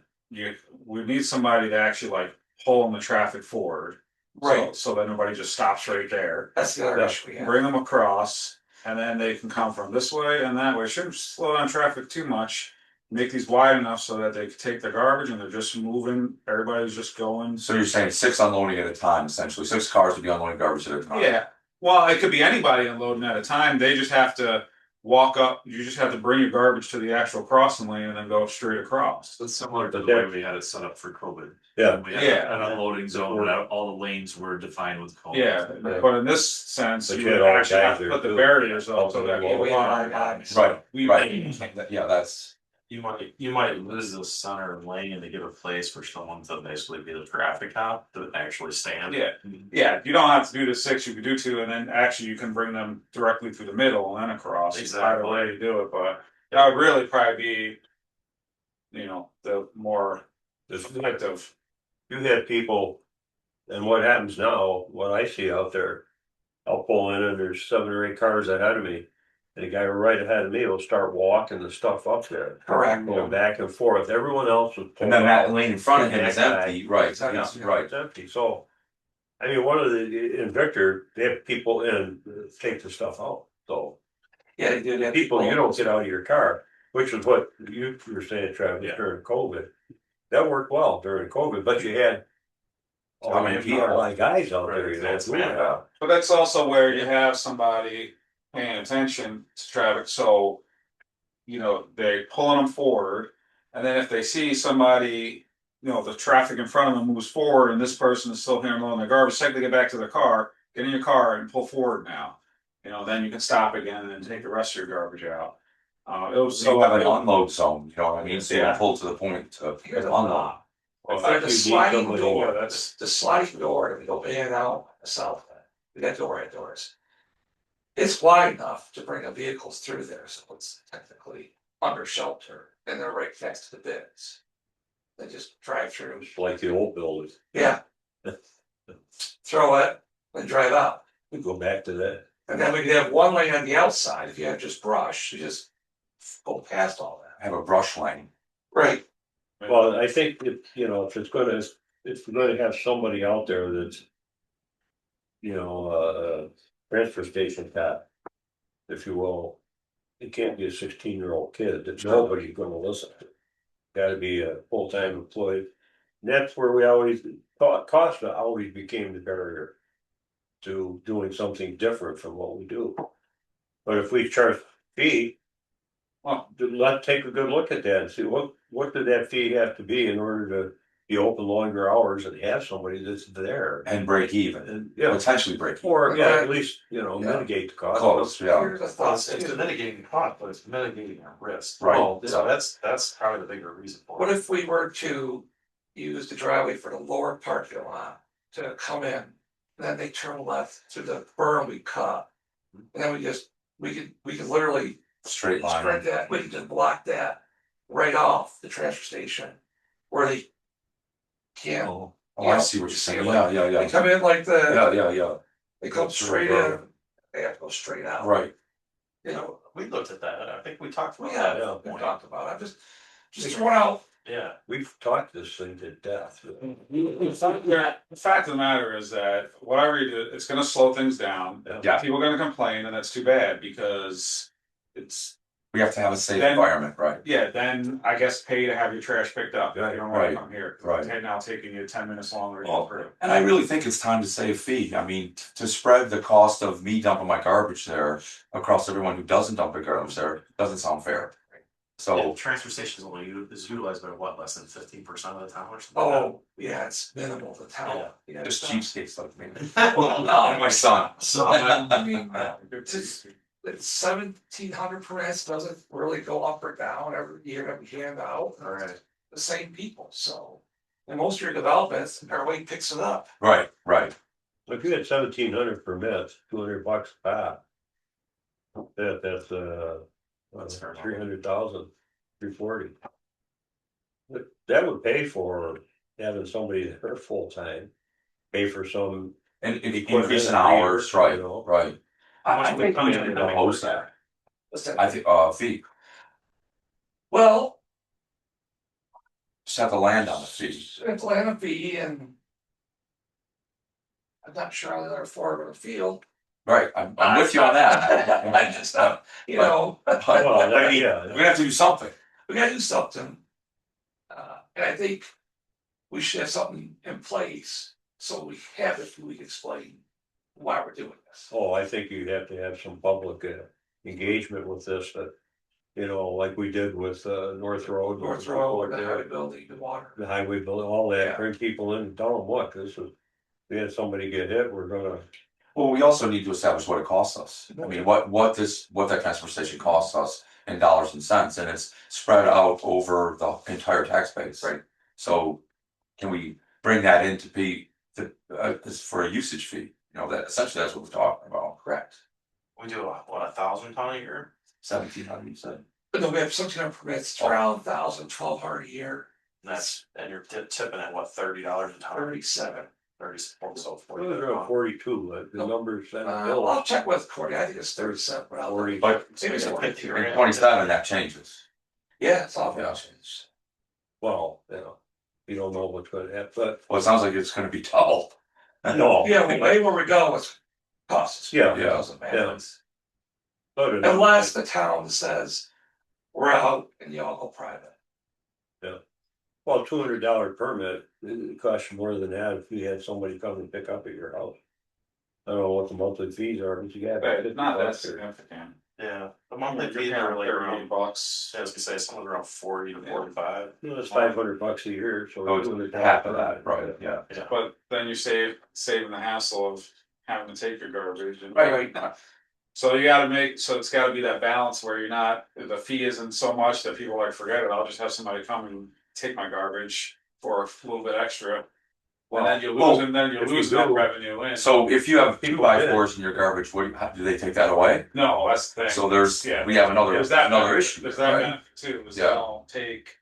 we need somebody to actually like pulling the traffic forward. Right. So that nobody just stops right there. That's the other issue we have. Bring them across and then they can come from this way and that way. Shouldn't slow down traffic too much. Make these wide enough so that they can take their garbage and they're just moving, everybody's just going. So you're saying 6 unloading at a time, essentially, 6 cars would be unloading garbage at a time? Yeah, well, it could be anybody unloading at a time, they just have to walk up, you just have to bring your garbage to the actual crossing lane and then go straight across. It's similar to the But way that- we had it set up for COVID. Yeah. We had Yeah. an unloading zone, and all the lanes were defined with cones. Yeah, but in this sense, But you you had would all actually have guys to there put the too. barriers up so that Yeah, people we are. had our guys. Right, We- right, yeah, that's, You might lose the center lane to give a place for someone to basically be the traffic cop to actually stand. Yeah, yeah, you don't have to do the 6, you could do 2, and then actually you can bring them directly through the middle and then across. Either way you do it, but that would really probably be, you know, the more effective. You had people, and what happens now, what I see out there, I'll pull in and there's 7 or 8 cars ahead of me. And the guy right ahead of me will start walking the stuff up there. Correct. Going back and forth, everyone else was. and then that lane in front of him And is that guy- empty, right, Exactly. yeah, right. It's empty, so. I mean, one of the, in Victor, they have people in, take the stuff out, so. Yeah, they did that. People, you don't get out of your car, which is what you were saying, Travis, Yeah. during COVID. That worked well during COVID, but you had. How many people? A lot of guys out there, you know, That's doing man. that. But that's also where you have somebody paying attention to traffic, so. You know, they pulling them forward, and then if they see somebody, you know, the traffic in front of them moves forward and this person is still here unloading their garbage, take they get back to their car, get in your car and pull forward now. You know, then you can stop again and then take the rest of your garbage out. It was So you have an unload zone, you know what I mean, so you Yeah. pull to the point to Here's a unload. lot. Well, For the actually, sliding somebody- door, that's- the sliding door, that we go in and out, the south end, we got overhead doors. It's wide enough to bring the vehicles through there, so it's technically under shelter, and they're right next to the bins. They just drive through, It's like the old building, yeah. Throw it, and drive out, we go back to that. and then we could have one lane on the outside, if you have just brush, you just go past all that. Have a brush lane. Right. Well, I think if, you know, if we're gonna have somebody out there that's. You know, transfer station cop, if you will. It can't be a 16-year-old kid that nobody's gonna listen to. Gotta be a full-time employee. And that's where we always thought Costa always became the barrier. To doing something different from what we do. But if we charge fee. Well, let's take a good look at that and see what did that fee have to be in order to be open longer hours and have somebody that's there. And break even, And, yeah, potentially break even. or, yeah, at least, you know, Yeah. mitigate the cost. Close, yeah, Here's the Well, thought, it's mitigating the cost, but it's mitigating our risk. Right. Well, so that's probably the bigger reason for it. what if we were to use the driveway for the lower Parkville lot to come in? And then they turn left through the berm we cut. And then we could literally straight spread line, that, we could just block that right off the transfer station. Where they can't, oh, I see what you're saying, yeah, yeah, they yeah, come in like the, yeah, yeah, yeah, they come straight in, they have to go straight out. right. You know, We looked at that, I think we talked about yeah, that. we talked about it, I'm just throwing out, Yeah, We've talked this thing to death. The fact of the matter is that whatever you do, it's gonna slow things down. Yeah. People are gonna complain and that's too bad because it's, We have to have a safe Then- environment, right? yeah, then I guess pay to have your trash picked up. You don't wanna Right, come here. right. It's now taking you 10 minutes longer to Well, get through. And I really think it's time to say a fee, I mean, to spread the cost of me dumping my garbage there across everyone who doesn't dump their garbage there, doesn't sound fair. so So, transfer station is utilized by what, less than 15% of the town or something? oh, yeah, it's minimal, the town. Yeah, just it's cheapskates like me. Well, And no, my son. So, I mean, it's 1,700 permits, doesn't really go up or down every year that we hand out. Alright. The same people, so. And most of your developments, everybody picks it up. Right, right, If you had 1,700 permits, $200 a pop. That's That's fair enough. 300,000, 340. But that would pay for having somebody there full time. pay for some. And Equipment increase in every year, hours, right, you know. right. I think we How should much Oppose that. What's that? I think, fee, Well, just have the land on the fee. Atlanta fee and. I'm not sure how the other four are gonna feel. Right, I'm with you on that. I just, you know, But Well, I mean, yeah. we're gonna have to do something. we gotta do something. And I think we should have something in place, so we have it, we can explain why we're doing this. Oh, I think you have to have some public engagement with this, that, you know, like we did with North Road. North Road, the highway building, the water. The highway bill, all Yeah. that, bring people in, and tell them what, this is, we had somebody get hit, we're gonna, Well, we also need to establish what it costs us. I mean, what that transfer station costs us in dollars and cents, and it's spread out over the entire tax base. Right. So can we bring that in to be this for a usage fee? You know, that essentially that's what we're talking about. Correct. We do what, 1,000 ton a year? 1700, you said. But then we have 1,600 permits, it's around 1,000, 1,200 a year, And that's, and you're tipping at what, $30 a ton? 37. 30, so it 40. was around 42, like, the numbers and the I'll bill. check with Courtney, I think it's 37, but I'll. 40. But Maybe it's 50 in grand. 27, that changes. Yeah, it's all. Yeah. Well, you know, you don't know what's gonna happen, but, Well, it sounds like it's gonna be double. no. Yeah, the way where we go is costs. Yeah, It doesn't matter. yeah. But it- Unless the town says, we're out and y'all go private. Well, $200 permit, it costs you more than that if you had somebody come and pick up at your house. I don't know what the monthly fees are, but you got. But it's not that $50 or- significant. Yeah, the monthly You're fees paying are like around, $38. I was gonna say, somewhere around 40 to 45. You know, it's $500 a year, so. Oh, it's $200 half of that, right, yeah. Yeah. But then you saving the hassle of having to take your garbage and. Right. So you gotta so it's gotta be that balance where you're not, the fee isn't so much that people are like, forget it, I'll just have somebody come and take my garbage for a little bit extra. And then you Well, lose, and then you if you lose that do- revenue in. So if you have People 2x4s in your garbage, how do they take that away? No, that's the thing. So there's, Yeah. we have another There's that another benefit- issue. There's that right? benefit too, is they Yeah. don't take,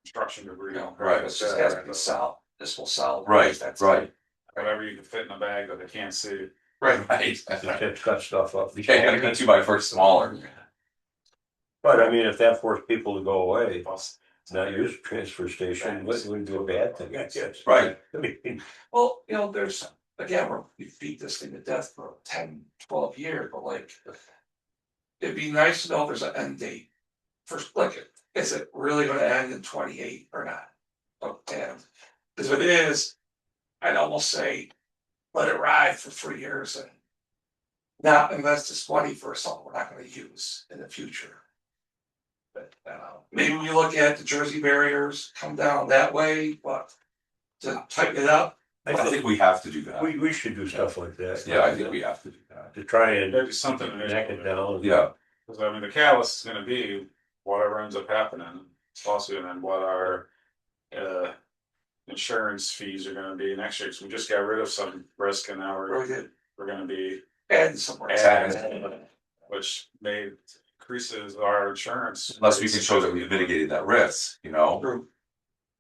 construction debris. Right. This just has to be solid, this will solve. Right, That's- right, Whatever you can fit in a bag that they can't see. Right. right. Just cut stuff up. You can't make 2x4 smaller. But I mean, if that forced people to go away, Plus, not use a transfer station, wouldn't be a bad thing, I guess. Right. I mean, Well, there's, again, we beat this thing to death for 10, 12 years, but like. It'd be nice to know if there's an end date. First, like, is it really gonna end in 28 or not? And, cause if it is, I'd almost say, let it ride for 3 years and. Not invest this money for something we're not gonna use in the future. But, maybe we look at the Jersey barriers, come down that way, but to tighten it up. I think we have to do that. we should do stuff like that. Yeah, I think we have to do that. To try and. There'd be something to Neck it down. Yeah, Cause I mean, the catalyst is gonna be whatever ends up happening, lawsuit, and then what our insurance fees are gonna be next year, cause we just got rid of some risk and now Really good. we're gonna be, And somewhere. which may increases our insurance. unless we can show that we've mitigated that risk, True.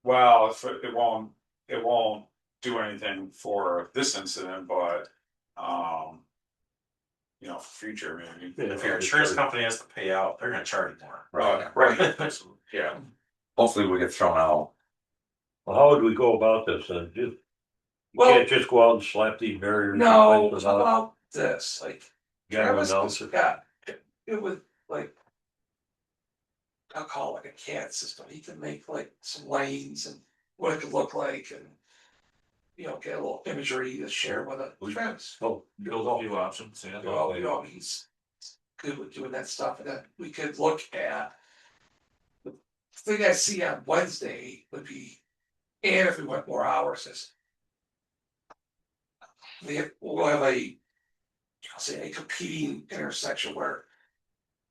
Well, if it won't do anything for this incident, but, future maybe. Yeah, If your insurance company has to pay out, they're gonna charge you more. Right. Yeah, Hopefully we'll get thrown out. Well, how would we go about this then? You Well- can't just go out and slap these barriers. No, and how things without- about this, like, You gotta Travis announce has it. got, it would like. I'll call it like a CAD system, he can make like some lanes and what it could look like and. Get a little imagery to share with it, Travis. Oh, Build a few options, yeah. Well, he's good with doing that stuff, and then we could look at. The thing I see on Wednesday would be, and if we went more hours, is. We'll have I'll say a competing intersection where.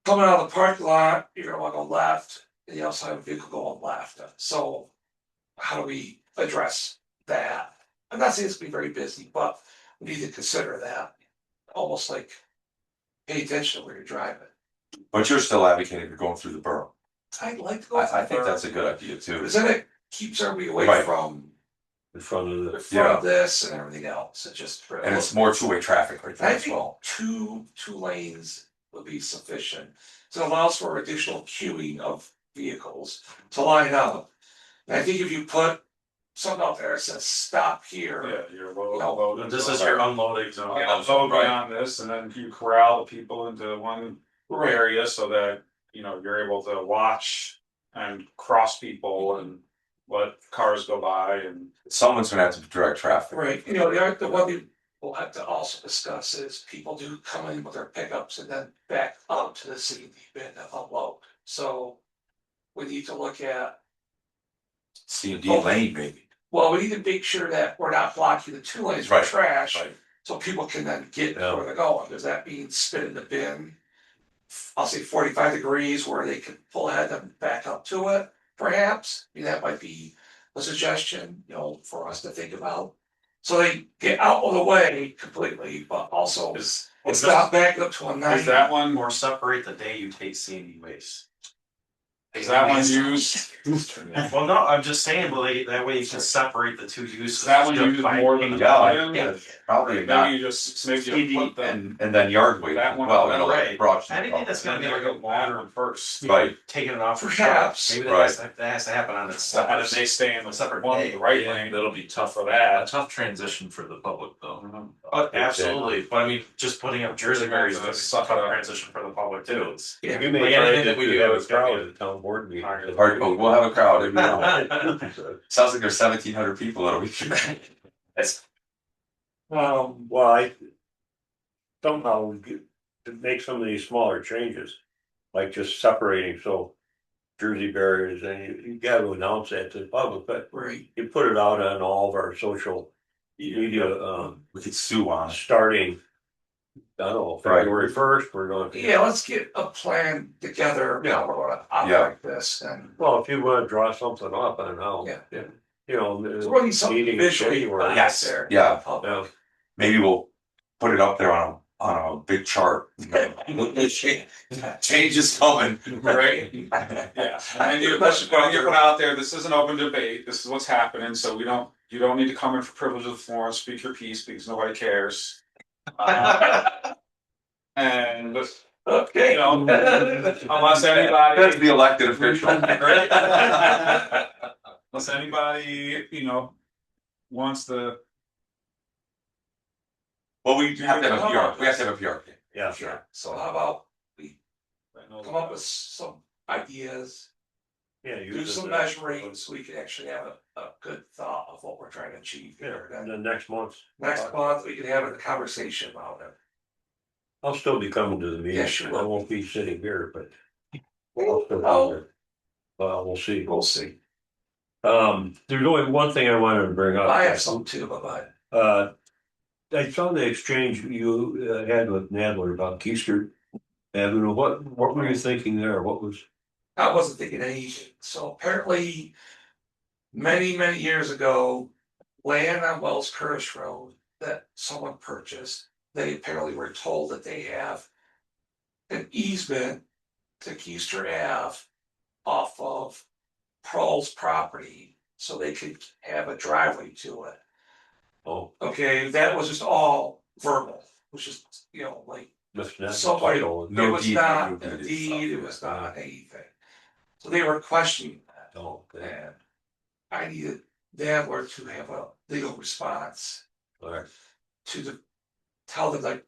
Coming out of the parking lot, you're gonna wanna go left, and you also have a vehicle going left, so. How do we address that? I'm not saying it's gonna be very busy, but we need to consider that, almost like. Pay attention to where you're driving. But you're still advocating for going through the borough. I'd like to go. I think that's a good idea too. Because then it keeps everybody away Right. from in front of the the, front of this and everything else, it just. And it's more two-way traffic right there I as think well. two lanes would be sufficient. So it allows for additional queuing of vehicles to line up. And I think if you put something out there that says stop here. Yeah, you're low, No, low. This is your unloading zone. Yeah, so beyond this, and then you corral the people into one area so that, you know, you're able to watch and cross people and let cars go by and. Someone's gonna have to direct traffic. Right, the one thing we'll have to also discuss is people do come in with their pickups and then back up to the city bin to unload. So we need to look at, C and D lane maybe. well, we need to make sure that we're not blocking the 2 lanes for Right, trash. right. So people can then get Yeah. where they're going. Does that mean spin in the bin? I'll say 45 degrees where they can pull ahead and back up to it, perhaps. I mean, that might be a suggestion, for us to think about. So they get out of the way completely, but also Is it's not back up to a 90. is that one Or separate the day you take C and D waste. is that one used? Well, no, I'm just saying, well, that way you can separate the two uses. Is that one just used by more than the taking- volume? Yeah, probably not. Maybe you just put the. And then yard weight That as one, well. that'll right. broach the Anything problem. that's gonna be like a Longer longer, first. Right. taking it off for Perhaps. sure. Maybe Right. that has to happen on its And if separate. they stay in the Separate one, day. the right Yeah, lane, that'll be tough for a that. tough transition for the public though. Absolutely, but I mean, just putting up Jersey berries is a Suck tough it up. transition for the public too. It's- Yeah. you may Like try anything that we to do have a is gonna be crowd at the town board meeting. Higher. Or, we'll have a crowd. It'd be- Well, Sounds like there's 1,700 people at a week. I somehow we could to make some of these smaller changes, like just separating, so Jersey barriers, and you gotta announce that to the public, but Right. you put it out on all of our social media, We could sue on it. starting, I don't know, Right. February 1st, we're going. Yeah, let's get a plan together, how we're gonna operate this and. Well, if you wanna draw something up, I don't know. Yeah. You know. So we'll need something meeting in visually January. out Yes, there. yeah. Yeah. Maybe we'll put it up there on a big chart. Change is coming. Right? Yeah, and you put out there, this is an open debate, this is what's happening, so you don't need to come in for privilege of the floor and speak your piece because nobody cares. And, Okay. unless anybody. That's the elected official. Unless anybody, wants to. Well, we have to have a PR. We have to have a PR. Yeah, Sure, so how about we come up with some ideas, yeah. do use some it. measuring, so we can actually have a good thought of what we're trying to achieve Yeah, here. and Then then next month. next month, we can have a conversation about it. I'll still be coming to the meeting. Yes, you will. I won't be sitting here, but. Oh. Well, we'll see. We'll see. There's only one thing I wanted to bring up. I have some too, but I saw the exchange you had with Nadler about Keister Avenue. What were you thinking there? What was? I wasn't thinking anything. So apparently, many years ago, land on Wells Kirsch Road that someone purchased, they apparently were told that they have an easement to Keister Ave off of Pearl's property, so they could have a driveway to it. Oh, Okay, that was just all verbal, which is, like, Mr. Nadler. somebody, title. it was deed, not no a deed, deed, it stuff, was yeah. not anything. So they were questioning that, Oh, okay. and I needed Nadler to have a legal response All right. to tell them like,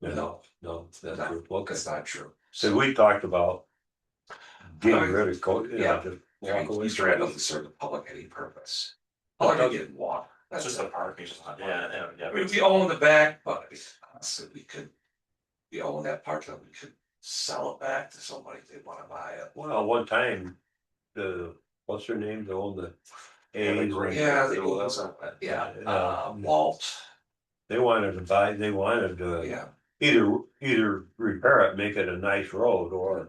No, that's No, true. Okay. that's not true. So we talked about getting I mean, rid of code, yeah. just I mean, walk away. Easter egg doesn't serve the public any purpose. Other than getting water, It's that's just a it. park, it's just not. Yeah. I mean, we own the back, but honestly, we own that part that we could sell it back to somebody if they wanna buy it. Well, one time, what's her name, the old, the. A's or- Yeah, they own some, yeah, Walt, They wanted to buy, they wanted to yeah, either repair it, make it a nice road, or.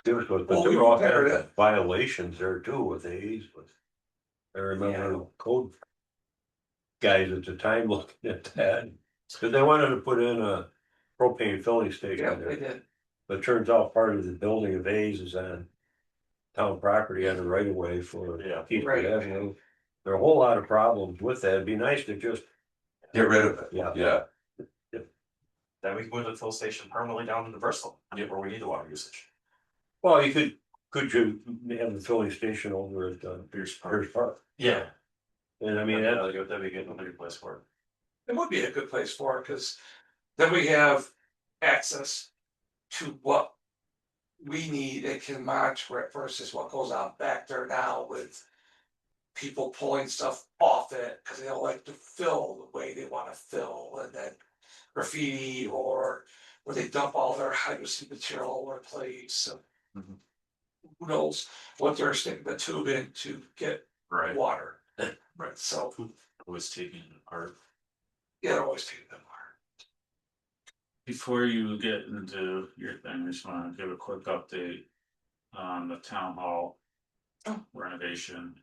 There was, but Well, there we were all repaired kinds of violations there too with A's, but. I remember the code. Guys at the time looking at that, cause they wanted to put in a propane filling yeah, station they there, did. but it turns out part of the building of A's is on. Town property on the right of way for. Yeah. Keith Right. Avenue. There are a whole lot of problems with that. It'd be nice to just, Get rid of it, yeah. yeah. Then we can move the fill station permanently down to Bristol, where we need the water usage. Well, could you have the filling station over at Pierce Pierce Park? Yeah. And I mean, That'd be good, another good place for it. It would be a good place for it, cause then we have access to what we need and can monitor it versus what goes on back there now with people pulling stuff off it, cause they don't like to fill the way they wanna fill, and then graffiti or where they dump all their hydroseed material all over the place, and Mhm. who knows what they're sticking the tube in to get Right. water. Right, so, Was taking our. yeah, they're always taking them water. Before you get into your thing, I just wanna give a quick update on the town hall renovation.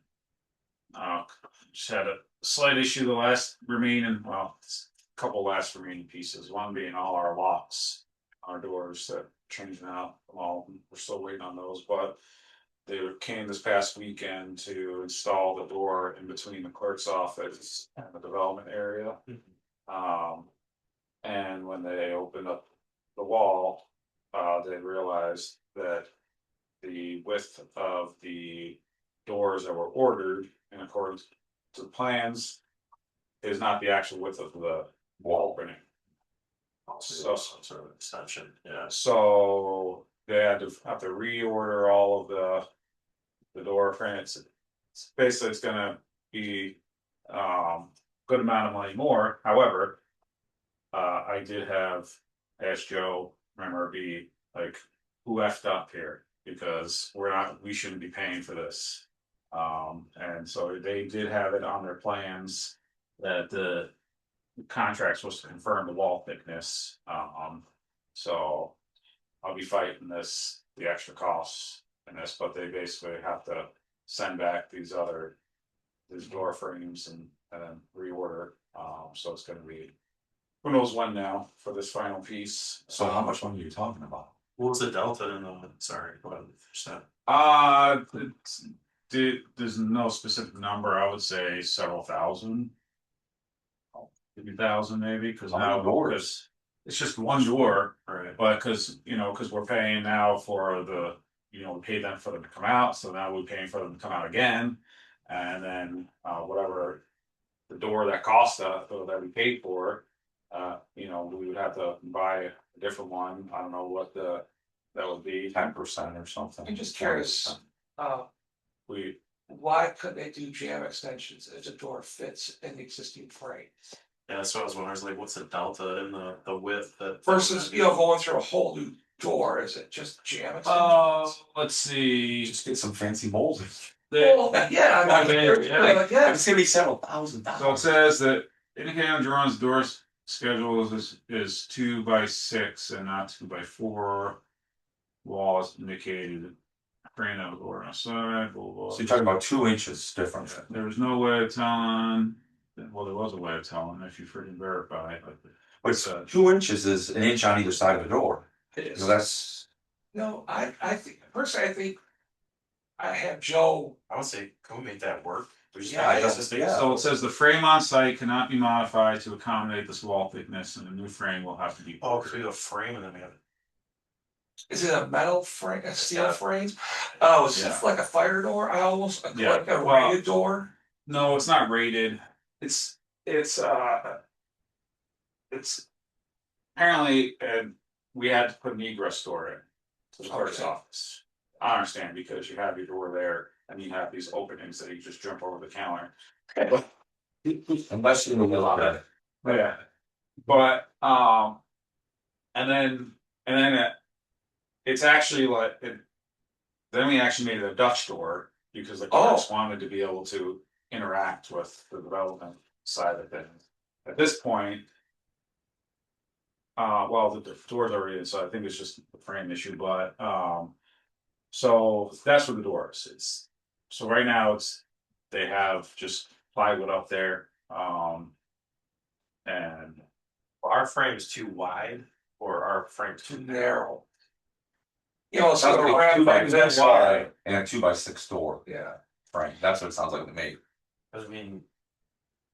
Just had a slight issue, the last remaining, well, couple last remaining pieces, one being all our locks. Our doors that changing out, well, we're still waiting on those, but they came this past weekend to install the door in between the clerk's office and the development area. And when they opened up the wall, they realized that the width of the doors that were ordered in accordance to the plans is not the actual width of the wall opening. Also, some sort of extension, yeah. So they had to have to reorder all of the door frames. Basically, it's gonna be good amount of money more. However, I did ask Joe, remember, be like, who effed up here? Because we shouldn't be paying for this. And so they did have it on their plans that the contract supposed to confirm the wall thickness. So I'll be fighting the extra costs in this, but they basically have to send back these door frames and then reorder. So it's gonna be, who knows when now for this final piece. So how much money are you talking about? What was the delta in the, sorry, go ahead, finish that. There's no specific number, I would say several thousand. 50,000 maybe, cause How many now, doors? because it's just one door, Right. but cause we're paying now for we pay them for them to come out, so now we're paying for them to come out again. And then, whatever the door that cost us, or that we paid for, we would have to buy a different one, I don't know what that would be. 10% or something. I'm just curious, We, why couldn't they do jam extensions if the door fits in the existing frame? Yeah, that's what I was wondering, is like, what's the delta in the width that? Versus, going through a whole new door, is it just jam extensions? let's see. Just get some fancy molding. Well, yeah, I mean, yeah. It's gonna be several thousand So it dollars. says that indicated on Jerron's door schedule is 2x6 and not 2x4. Walls indicated. Crane out door on a side, blah, blah. So you're talking about 2 inches difference. There was no way of telling, well, there was a way of telling if you freaking verify, but. But it's 2 inches is an inch on either side of the door. It So is. that's, No, I think, personally, I think I have Joe, I would say, can we make that work? We just Yeah, gotta I adjust don't- the space. yeah. So it says the frame on site cannot be modified to accommodate this wall thickness, and a new frame will have to be. Oh, cause we have a frame and then we have. is it a metal frame, a steel frame? Oh, is it Yeah. like a fire door? I almost, like Yeah, a well- rated door? No, it's not rated. It's apparently, we had to put an egress door in to the clerk's Okay. office. I understand, because you have your door there and you have these openings that you just jump over the counter. unless you know a lot of it. Yeah. But and then it's actually like then we actually made it a Dutch door because the clerks wanted to be able to interact with the development side of things. At this point, well, the door's already in, so I think it's just the frame issue, but so that's what the door is. It's so right now they have just plywood up there, and Our frame is too wide or our frame's Too too narrow. So Sounds the like ramp 2 by like this, 6 wide and a 2 by 6 door yeah. frame. That's what it sounds like to me. I mean,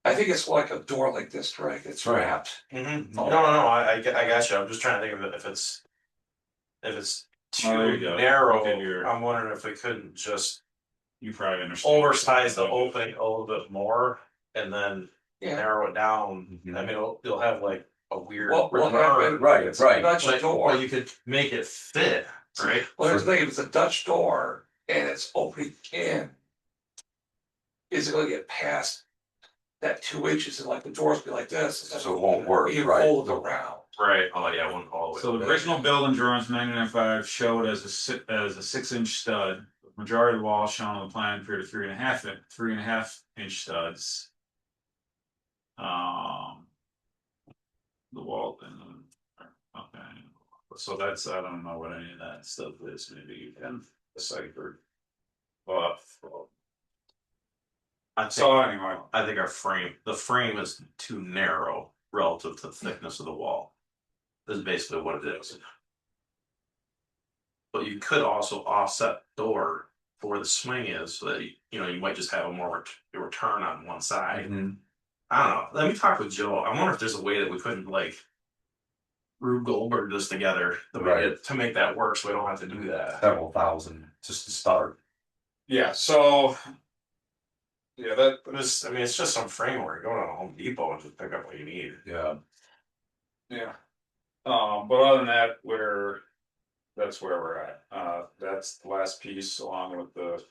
I think it's like a door like this, Greg, it's Right. wrapped. no, I got you. I'm just trying to think of it if it's Oh, there too you go. narrow. Look at your- I'm wondering if we couldn't just You probably understand. oversize the opening a little bit more and then Yeah. narrow it down. Mhm. I mean, you'll have like a weird. Well, we'll have return, it- Right, right. Dutch But door. you could make it fit, right? Well, here's the thing, if it's a Dutch door and it's opening in. Is it gonna get past that 2 inches and like the doors be like this? So it won't work, You right? fold it around. Right. Oh yeah, one all the way. So the original building drawings 99.5 showed as a 6-inch stud. The majority of the wall shown on the plan appeared to 3.5 inch studs. The wall okay. So that's, I don't know what any of that stuff is. Maybe you can decipher. But so anyway, I think the frame is too narrow relative to the thickness of the wall. Is basically what it is. But you could also offset door for where the swing is, so that you might just have a more return on one side. Mhm. I don't know. Let me talk with Joe. I wonder if there's a way that we couldn't like Rube Goldberg this together to make that work, so we don't have to do that. Several thousand just to start. yeah, so. Yeah, that, I mean, it's just some framework. Go to Home Depot and just pick up what you need. Yeah. yeah. But other than that, that's where we're at. That's the last piece along with the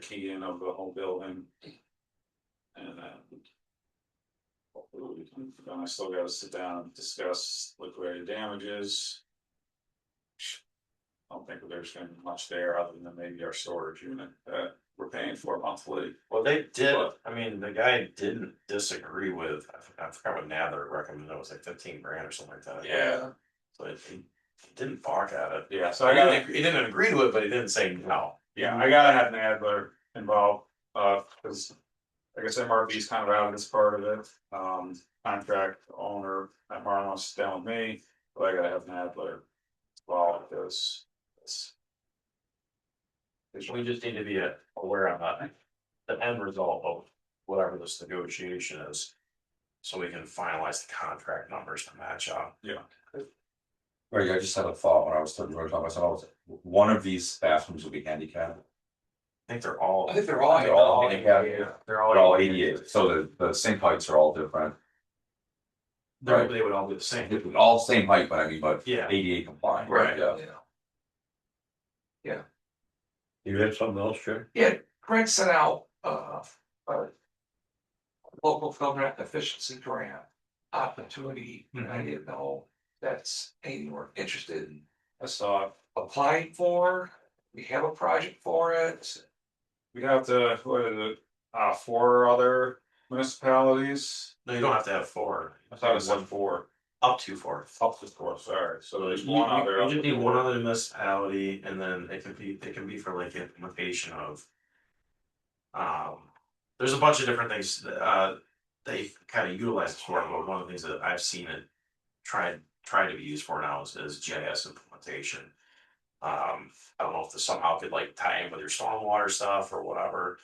key in of the whole building. And then I still gotta sit down and discuss liquidated damages. I don't think there's gonna be much there other than maybe our storage unit that we're paying for monthly. Well, they did. I mean, the guy didn't disagree with. I forgot what Nather recommended. It was like 15 grand or something like that. Yeah. So he didn't balk at it. Yeah, so I gotta. He didn't agree to it, but he didn't say no. Yeah, I gotta have an adler involved, cause I guess MRV's kind of out of this part of it. Contract owner at Marlon sits down with me, but I gotta have an adler involved because it's. We just need to be aware of the end result of whatever this negotiation is, so we can finalize the contract numbers to match up. Yeah. Right, I just had a thought when I was talking about myself, one of these bathrooms will be handicapped. I think they're all. I think they're all. They're all handicapped. handicapped. Yeah, they're They're all 88, so the sink heights are all different. Right. They would all be the same. All same height, but I mean, but Yeah. 88 compliant, Right. yeah. You had something else, Jim? Yeah, Greg sent out a local government efficiency grant opportunity, and I didn't know that's anything you were interested in I saw, applying for. We have a project for it. we have to, what is it, 4 other municipalities? No, you don't have to have 4. I thought it said 4, Up to 4. up to 4, sorry, so there's You- one you- other. You up just to need one 4. other municipality, and then it can be for like implementation of. There's a bunch of different things that they kind of utilize it for, but one of the things that I've seen it tried to be used for now is GIS implementation. I don't know if this somehow could like tie in with your stormwater stuff or whatever.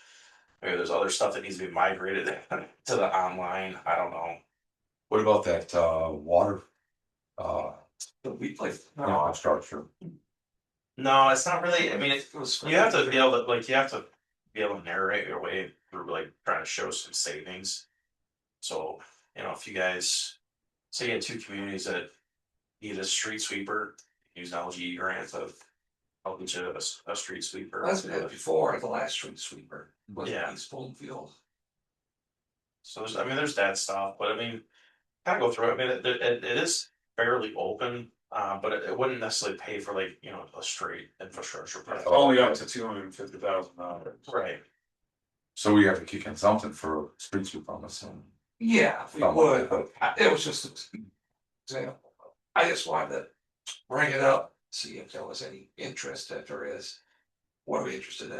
Maybe there's other stuff that needs to be migrated to the online. I don't know. What about that water We like, infrastructure? No, it's not really. I mean, you have to be able to to narrate your way through like trying to show some savings. So if you guys say you had 2 communities that need a street sweeper, use an LG grant to help each of a street sweeper. that's been it before, the last street sweeper was Yeah. East Bloomfield. So there's that stuff, but I mean, kind of go through it. I mean, it is fairly open, but it wouldn't necessarily pay for like a straight infrastructure project. Only up to $250,000. Right. So we have to kick in something for street sweep on this one. Yeah, we would, but it was just an example. I just wanted to bring it up, see if there was any interest, if there is. What are we interested in?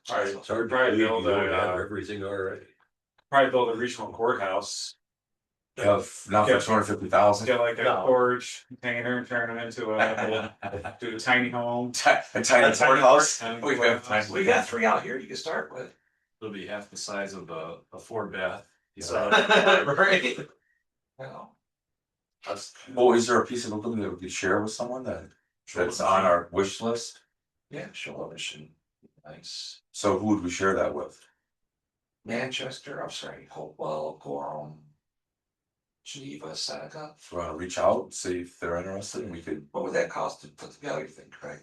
Alright, It's hard to Probably believe you build don't a, have everything already. probably build a regional courthouse, Not for 250,000. get like a No. storage container, turn it into do a tiny home. A tiny A tiny courthouse. and- We have tiny. We got 3 out here you can start with. It'll be half the size of a Ford Bath. So, right? You know, Well, is there a piece of equipment that we could share with someone that's on our wish list? yeah, shoulder machine, nice. So who would we share that with? Manchester, I'm sorry, Hopewell, Gorham, Geneva, Seneca. Do you wanna reach out, see if they're interested, and we could, What would that cost to put together, you think, Craig?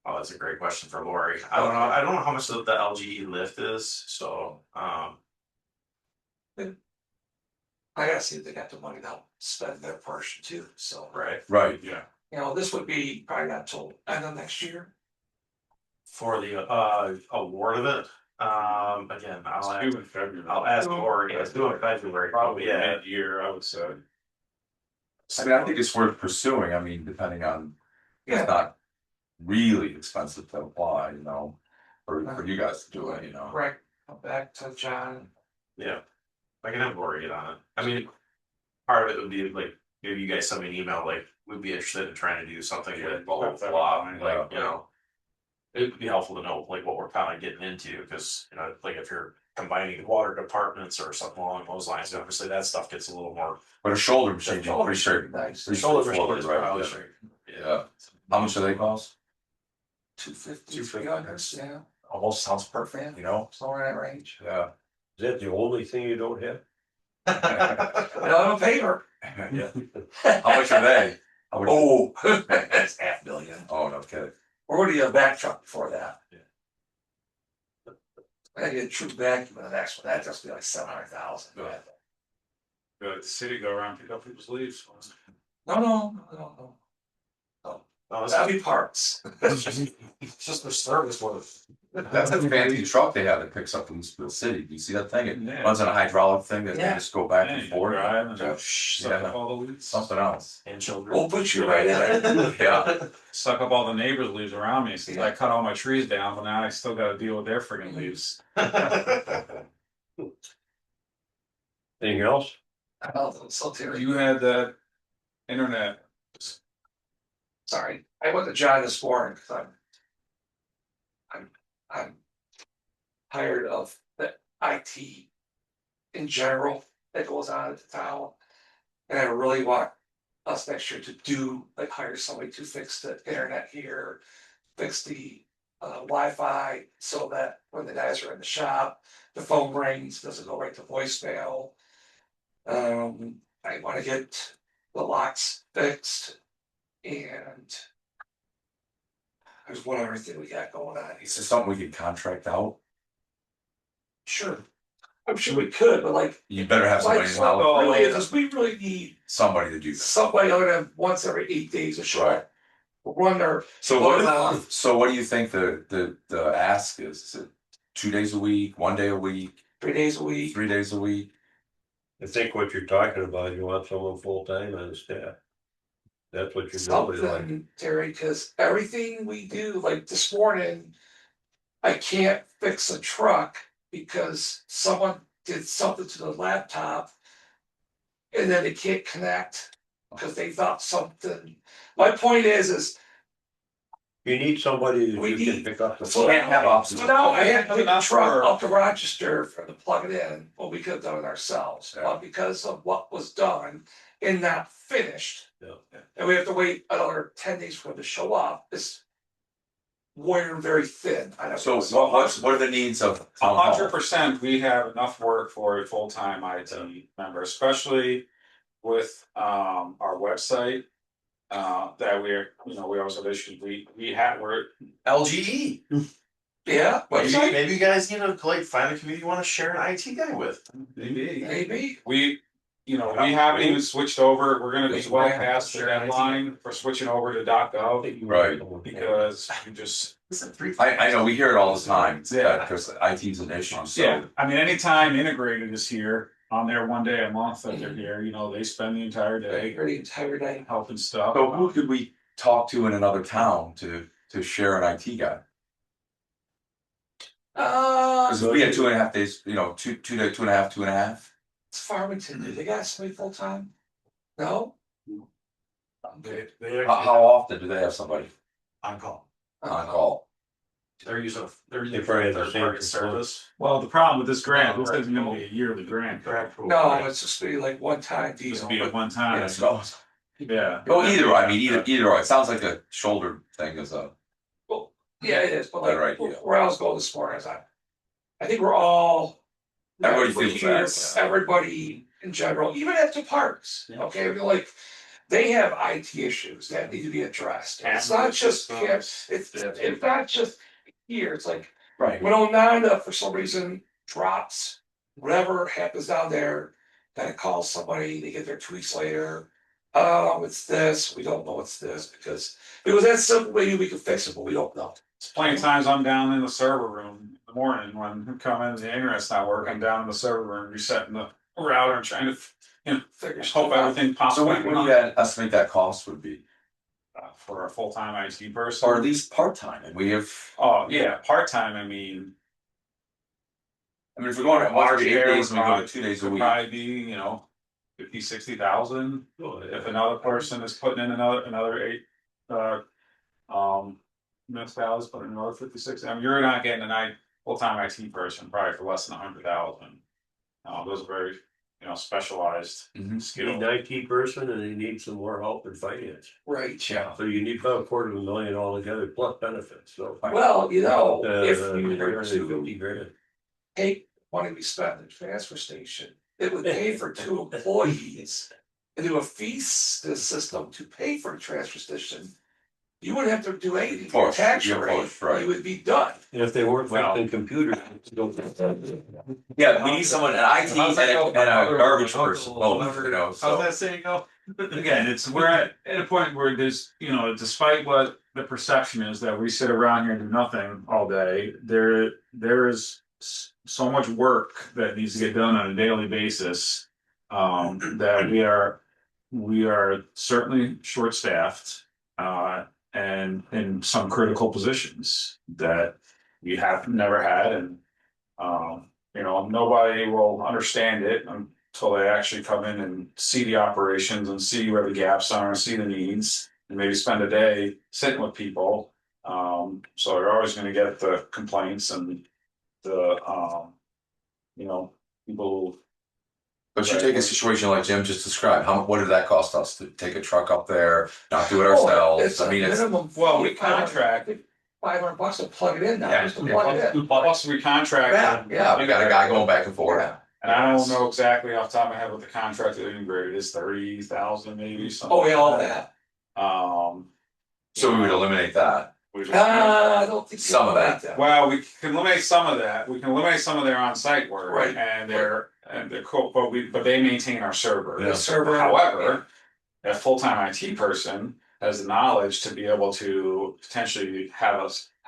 Oh, that's a great question for Lori. I don't know. I don't know how much the LGE lift is. So, I gotta see if they got the money to help spend their portion too, so. right right, Yeah. You know, this would be probably not till end of next year. for the award of it. Again, It's due in February. I'll ask Lori. It's due in February. Probably Yeah. mid-year, I would say. I mean, I think it's worth pursuing, I mean, depending on, Yeah. it's not really expensive to apply, you know. For you guys to do it, you know. Correct, come back to John. Yeah, I can have Lori get on it. I mean, part of it would be like maybe you guys send me an email like we'd be interested in trying to do something with blah blah blah. Like it would be helpful to know like what we're kind of getting into because like if you're combining water departments or something along those lines, obviously that stuff gets a little more. But a shoulder machine, Shoulder pretty sure. machine, nice. pretty Shoulder straightforward, machines, right? probably Yeah. straight. Yeah, how much do they cost? 250, 250. 300, yeah, Almost sounds perfect, you know, somewhere in that range. yeah. Is that the only thing you don't have? No, paper. Yeah. How much are they? How much- Oh, that's $500,000. Oh, no kidding. We're gonna get a back truck before that. Yeah. I get a true vacuum in the next one, that'd just be like 700,000. Yeah. The city go around and pick up people's leaves. No. Oh, That'd be parts. it's just the service worth. That's a fancy truck they have that picks up from the city, do you see that thing? It Yeah. runs on a hydraulic thing that they Yeah. just go back Yeah, and you forth. drive and Yeah. suck Yeah. up all the leaves. Something else. And children. We'll put you right in it. Yeah. Suck up all the neighbors' leaves around me, since I cut all my trees down, but now I still gotta deal with their friggin' leaves. Anything else? So Terry, You had that internet. sorry, I went to John this morning because I'm tired of the IT in general that goes on at the town. And I really want us next year to do, like hire somebody to fix the internet here, fix the Wi-Fi so that when the guys are in the shop, the phone rings, doesn't go right to voicemail. I wanna get the locks fixed and there's one other thing we got going on. Is this something we could contract out? Sure, I'm sure we could, but like, You better have like, somebody in house, really is, we really need somebody to do that. somebody other than once every 8 days or so. Right. Run their, So Well, what do you think the ask is? Is it 2 days a week, 1 day a week, 3 days a week. 3 days a week? I think what you're talking about, you want someone full-time on staff. That's what you're really like. Something, Terry, cause everything we do, like this morning. I can't fix a truck because someone did something to the laptop. And then it can't connect, cause they thought something, my point is, You need somebody that We you can need- pick up the. so Can't have options. so now I had to take the Enough truck for- up to Rochester for to plug it in, well, we could have done it ourselves, Yeah. but because of what was done and not finished. Yeah. And we have to wait another 10 days for it to show up, it's wearing very thin. I don't So know. what are the needs of town hall? 100%, we have enough work for a full-time IT member, especially with our website. That we always have issues, we're LGE. Yeah, website, Maybe you guys need to like find a community you want to share an IT guy with. maybe, we haven't even switched over, we're gonna be well past the deadline for switching over to .gov. Right. Because we just, I know, we hear it all the time, Yeah. because IT's an issue, so. yeah, I mean, anytime integrated is here, on there 1 day a month that they're here, they spend the entire day the entire day. helping stuff. So who could we talk to in another town to share an IT guy? Cause if we had 2.5 days, 2 days, 2.5. It's Farmington, do they got somebody full time? No? They How often do they have somebody On call. on call? They're using, they're They using probably have the third same party complaint. service. Well, the problem with this grant, this isn't gonna be a yearly grant. No, it's just be like one time This deal. will be a but- one time, Yeah, so, yeah. well, either, I mean, either, or. It sounds like a shoulder thing is a, Well, yeah, it is, but like, Better idea. where I was going this morning is I think we're all. Everybody feels here, that, yeah. Everybody in general, even at the parks, okay, I mean, like, they have IT issues that need to be addressed. It's not just, it's not just here, it's like, right, when Onanda for some reason drops, whatever happens down there, then it calls somebody, they get their tweets later. It's this, we don't know it's this, because if it was that simple, maybe we could fix it, but we don't know. Plenty of times I'm down in the server room in the morning when I come in, the internet's not working, I'm down in the server room, resetting the router and trying to, Figure hope stuff out. everything so possible. what do you estimate that cost would be, For a full-time IT person. or at least part-time, and we have, Oh, yeah, part-time, I mean. I mean, if we're going to Our 8 share days, would we go to probably- 2 days a could week. Probably be, 50-60,000, Oh, yeah. if another person is putting in another 8, municipalities putting in another 56, I mean, you're not getting full-time IT person probably for less than 100,000. Those are very, specialized Mhm. You need skills. an IT person and you need some more help in finance. Right, Yeah, So you need about $250,000 altogether plus benefits, so. well, if You're you were at 50 to grand. take money we spent at the transfer station, it would pay for 2 employees. And do a fee system to pay for the transfer station. You wouldn't have to do anything, for Push, tax yeah, rate, push, right. you would be done. And if they weren't Well- fixing computers. yeah, we need someone, an IT and a garbage person, both, so. How's that saying go? Again, we're at a point where there's, despite what the perception is that we sit around here and do nothing all day, there is so much work that needs to get done on a daily basis. That we are certainly short-staffed, and in some critical positions that we have never had, and nobody will understand it until they actually come in and see the operations and see where the gaps are and see the needs, and maybe spend a day sitting with people. So you're always gonna get the complaints and the, people. But you take a situation like Jim just described, what did that cost us to take a truck up there, not do it ourselves, I mean, it's. Well, we contract. $500 to plug it in now, Yeah. just to plug it in. Plus we contract. Yeah, we got a guy going back and forth. Yeah. And I don't know exactly off the top of my head what the contract that integrated is, 30,000 maybe, something. Oh, yeah, all like that. So we would eliminate that, We just- I don't think. Some of that. Well, we can eliminate some of that, we can eliminate some of their on-site work. Right. And they're cool, but they maintain our server. The server. However, a full-time IT person has the knowledge to be able to potentially have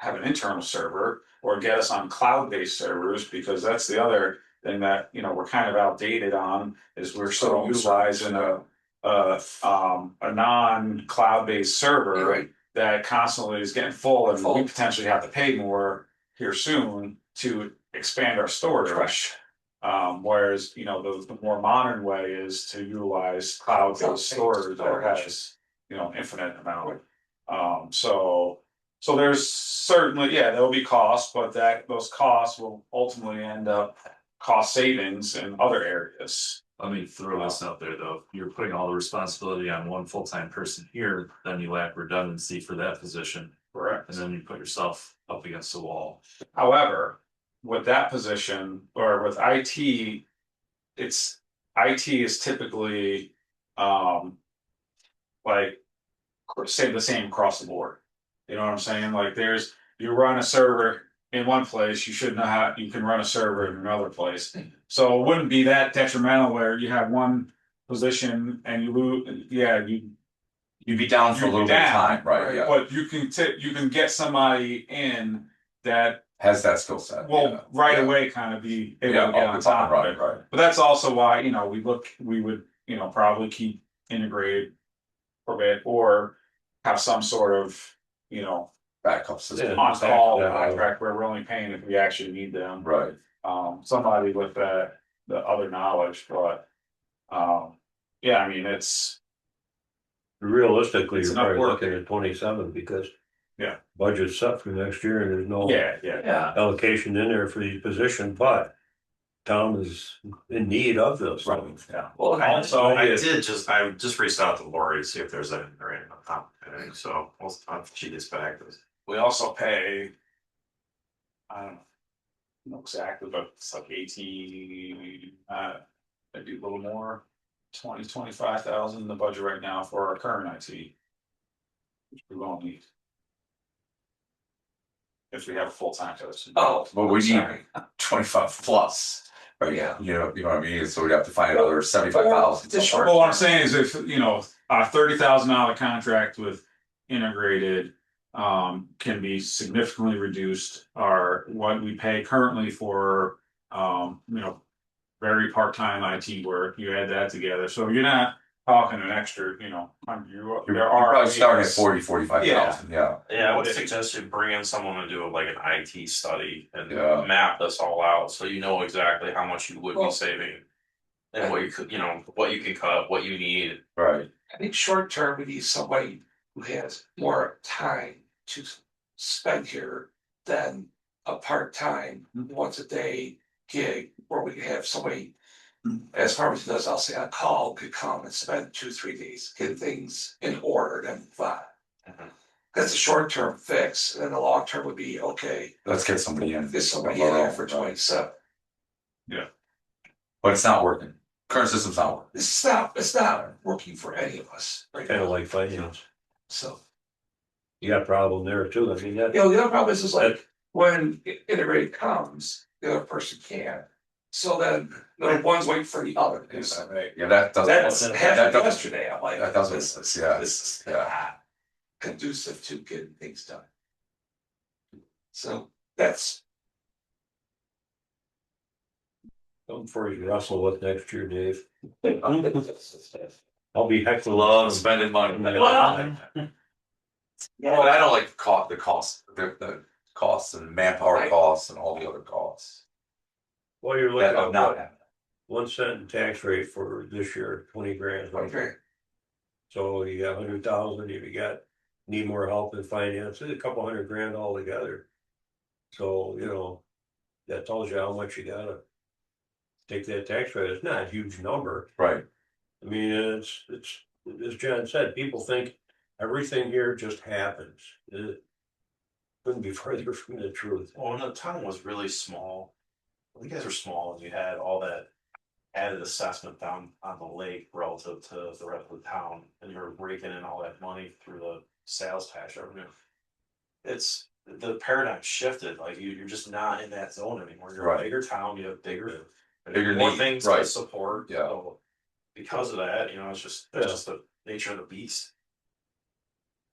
an internal server. Or get us on cloud-based servers, because that's the other thing that, we're kind of outdated on, is we're still utilizing a non-cloud-based server. Right. That constantly is getting full, and we Full. potentially have to pay more here soon to expand our storage. Whereas, the more modern way is to utilize cloud-based Cloud-based storage that storage. has, infinite amount. So there's certainly, there will be costs, but those costs will ultimately end up cost savings in other areas. Let me throw this out there though, if you're putting all the responsibility on one full-time person here, then you lack redundancy for that position. Correct. And then you put yourself up against the wall. However, with that position or with IT, IT is typically like say the same across the board. You know what I'm saying? Like you run a server in one place, you should know how you can run a server in another place. So it wouldn't be that detrimental where you have one position and you lose, you'd be down for a You'd be little bit of down, time, right, yeah, but you can get somebody in that has that skill set. will right away kind of be able Yeah, to get on top of it. right, But that's also why, we would, probably keep integrated for a bit, or have some sort of, backup system, Yeah. on-call Yeah. contract where we're only paying if we actually need them. right, Somebody with the other knowledge, but, it's, Realistically, It's you're enough probably work. looking at 27 because budget set for next year and there's no Yeah, allocation in there for the position, but town is in need of this. Yeah. well, and Also, also, I just reached out to Lori to see if there's any opportunity, so we'll, if she gets back. We also pay. I don't know exactly, but it's like 18, maybe a little more, 25,000 in the budget right now for our current IT. Which we won't need. If we have a full-time person. oh, Well, we I'm need sorry. 25 plus, right? Yeah. You know what I mean? So we'd have to find another 75,000. The short- Well, what I'm saying is if, you know, a $30,000 contract with integrated. Can be significantly reduced, our what we pay currently for, you know. Very part-time IT work, you add that together, so you're not talking an extra, you know, You're probably starting at 45,000, yeah. Yeah, I would suggest you bring in someone to do like an IT study and Yeah. map this all out, so you know exactly how much you would Well- be saving. And what you could, you know, what you can cut, what you need. Right. I think short term, we need somebody who has more time to spend here than a part-time, once a day gig, where we have somebody. As pharmacy does, I'll say on call, could come and spend 2-3 days, get things in order, then move on. Mhm. That's a short-term fix, and then the long term would be, okay, Let's get somebody in. get somebody in there for 27. But it's not working. Current system's not working. It's not working for any of us right Kind of now, like finance. so. You got a problem there too. I mean, that, You know, the other problem is like, when integrated comes, the other person can't. So then, the one's waiting for the other to do something. Yeah, that doesn't. That's that happened doesn't- yesterday, I'm like, That doesn't, this yeah. is Yeah. not conducive to getting things done. So that's, something for you to wrestle with next year, Dave. I'll be heckling. Love spending money. Well, Well, I don't like the costs and manpower costs and all the other costs. Well, you're That looking I'm at not what, having. 1 cent in tax rate for this year, 20 grand. okay, So you got 100,000, if you got, need more help in finance, it's a couple hundred grand altogether. So, you know, that tells you how much you gotta take that tax rate. It's not a huge number. Right. I mean, it's, as John said, people think everything here just happens. It couldn't be further from the truth. Well, when the town was really small, you guys were small and you had all that added assessment down on the lake relative to the rest of the town, and you were raking in all that money through the sales tax revenue. It's the paradigm shifted, like you're just not in that zone anymore. You're a Right. bigger town, you have bigger Bigger things needs, to right. support. Yeah. So because of that, you know, it's just that's just the nature of the beast.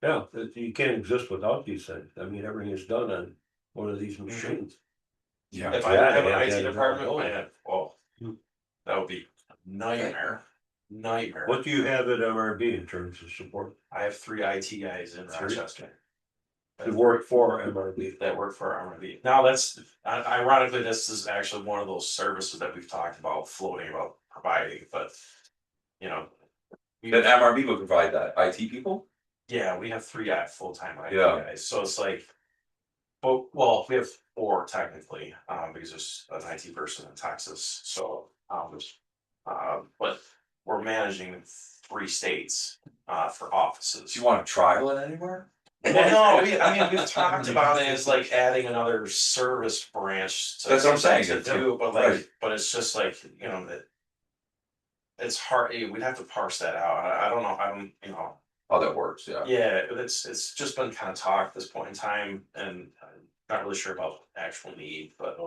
Yeah, you can't exist without these things. I mean, everything is done on one of these machines. Yeah. If I Yeah, have an yeah, IT yeah. department, man, oh, that would be a nightmare. Nightmare. What do you have at MRB in terms of support? I have 3 IT guys in Three? Rochester To work for MRB. that work for RMV. Now that's ironically, this is actually one of those services that we've talked about floating about providing, but you know. Then MRB would provide that, IT people? Yeah, we have 3 full-time IT Yeah. guys, so it's like. Well, we have 4 technically, because there's an IT person in Texas, so, but we're managing 3 states, for offices. Do you want to trial it anywhere? Well, no, I mean, we've talked about it as like adding another service branch. That's what I'm saying, To yeah, do, but right. like, but it's just like, you know, that. It's hard, we'd have to parse that out, I don't know, you know, How that works, yeah. yeah, it's just been kind of talk at this point in time, and I'm not really sure about actual need, but.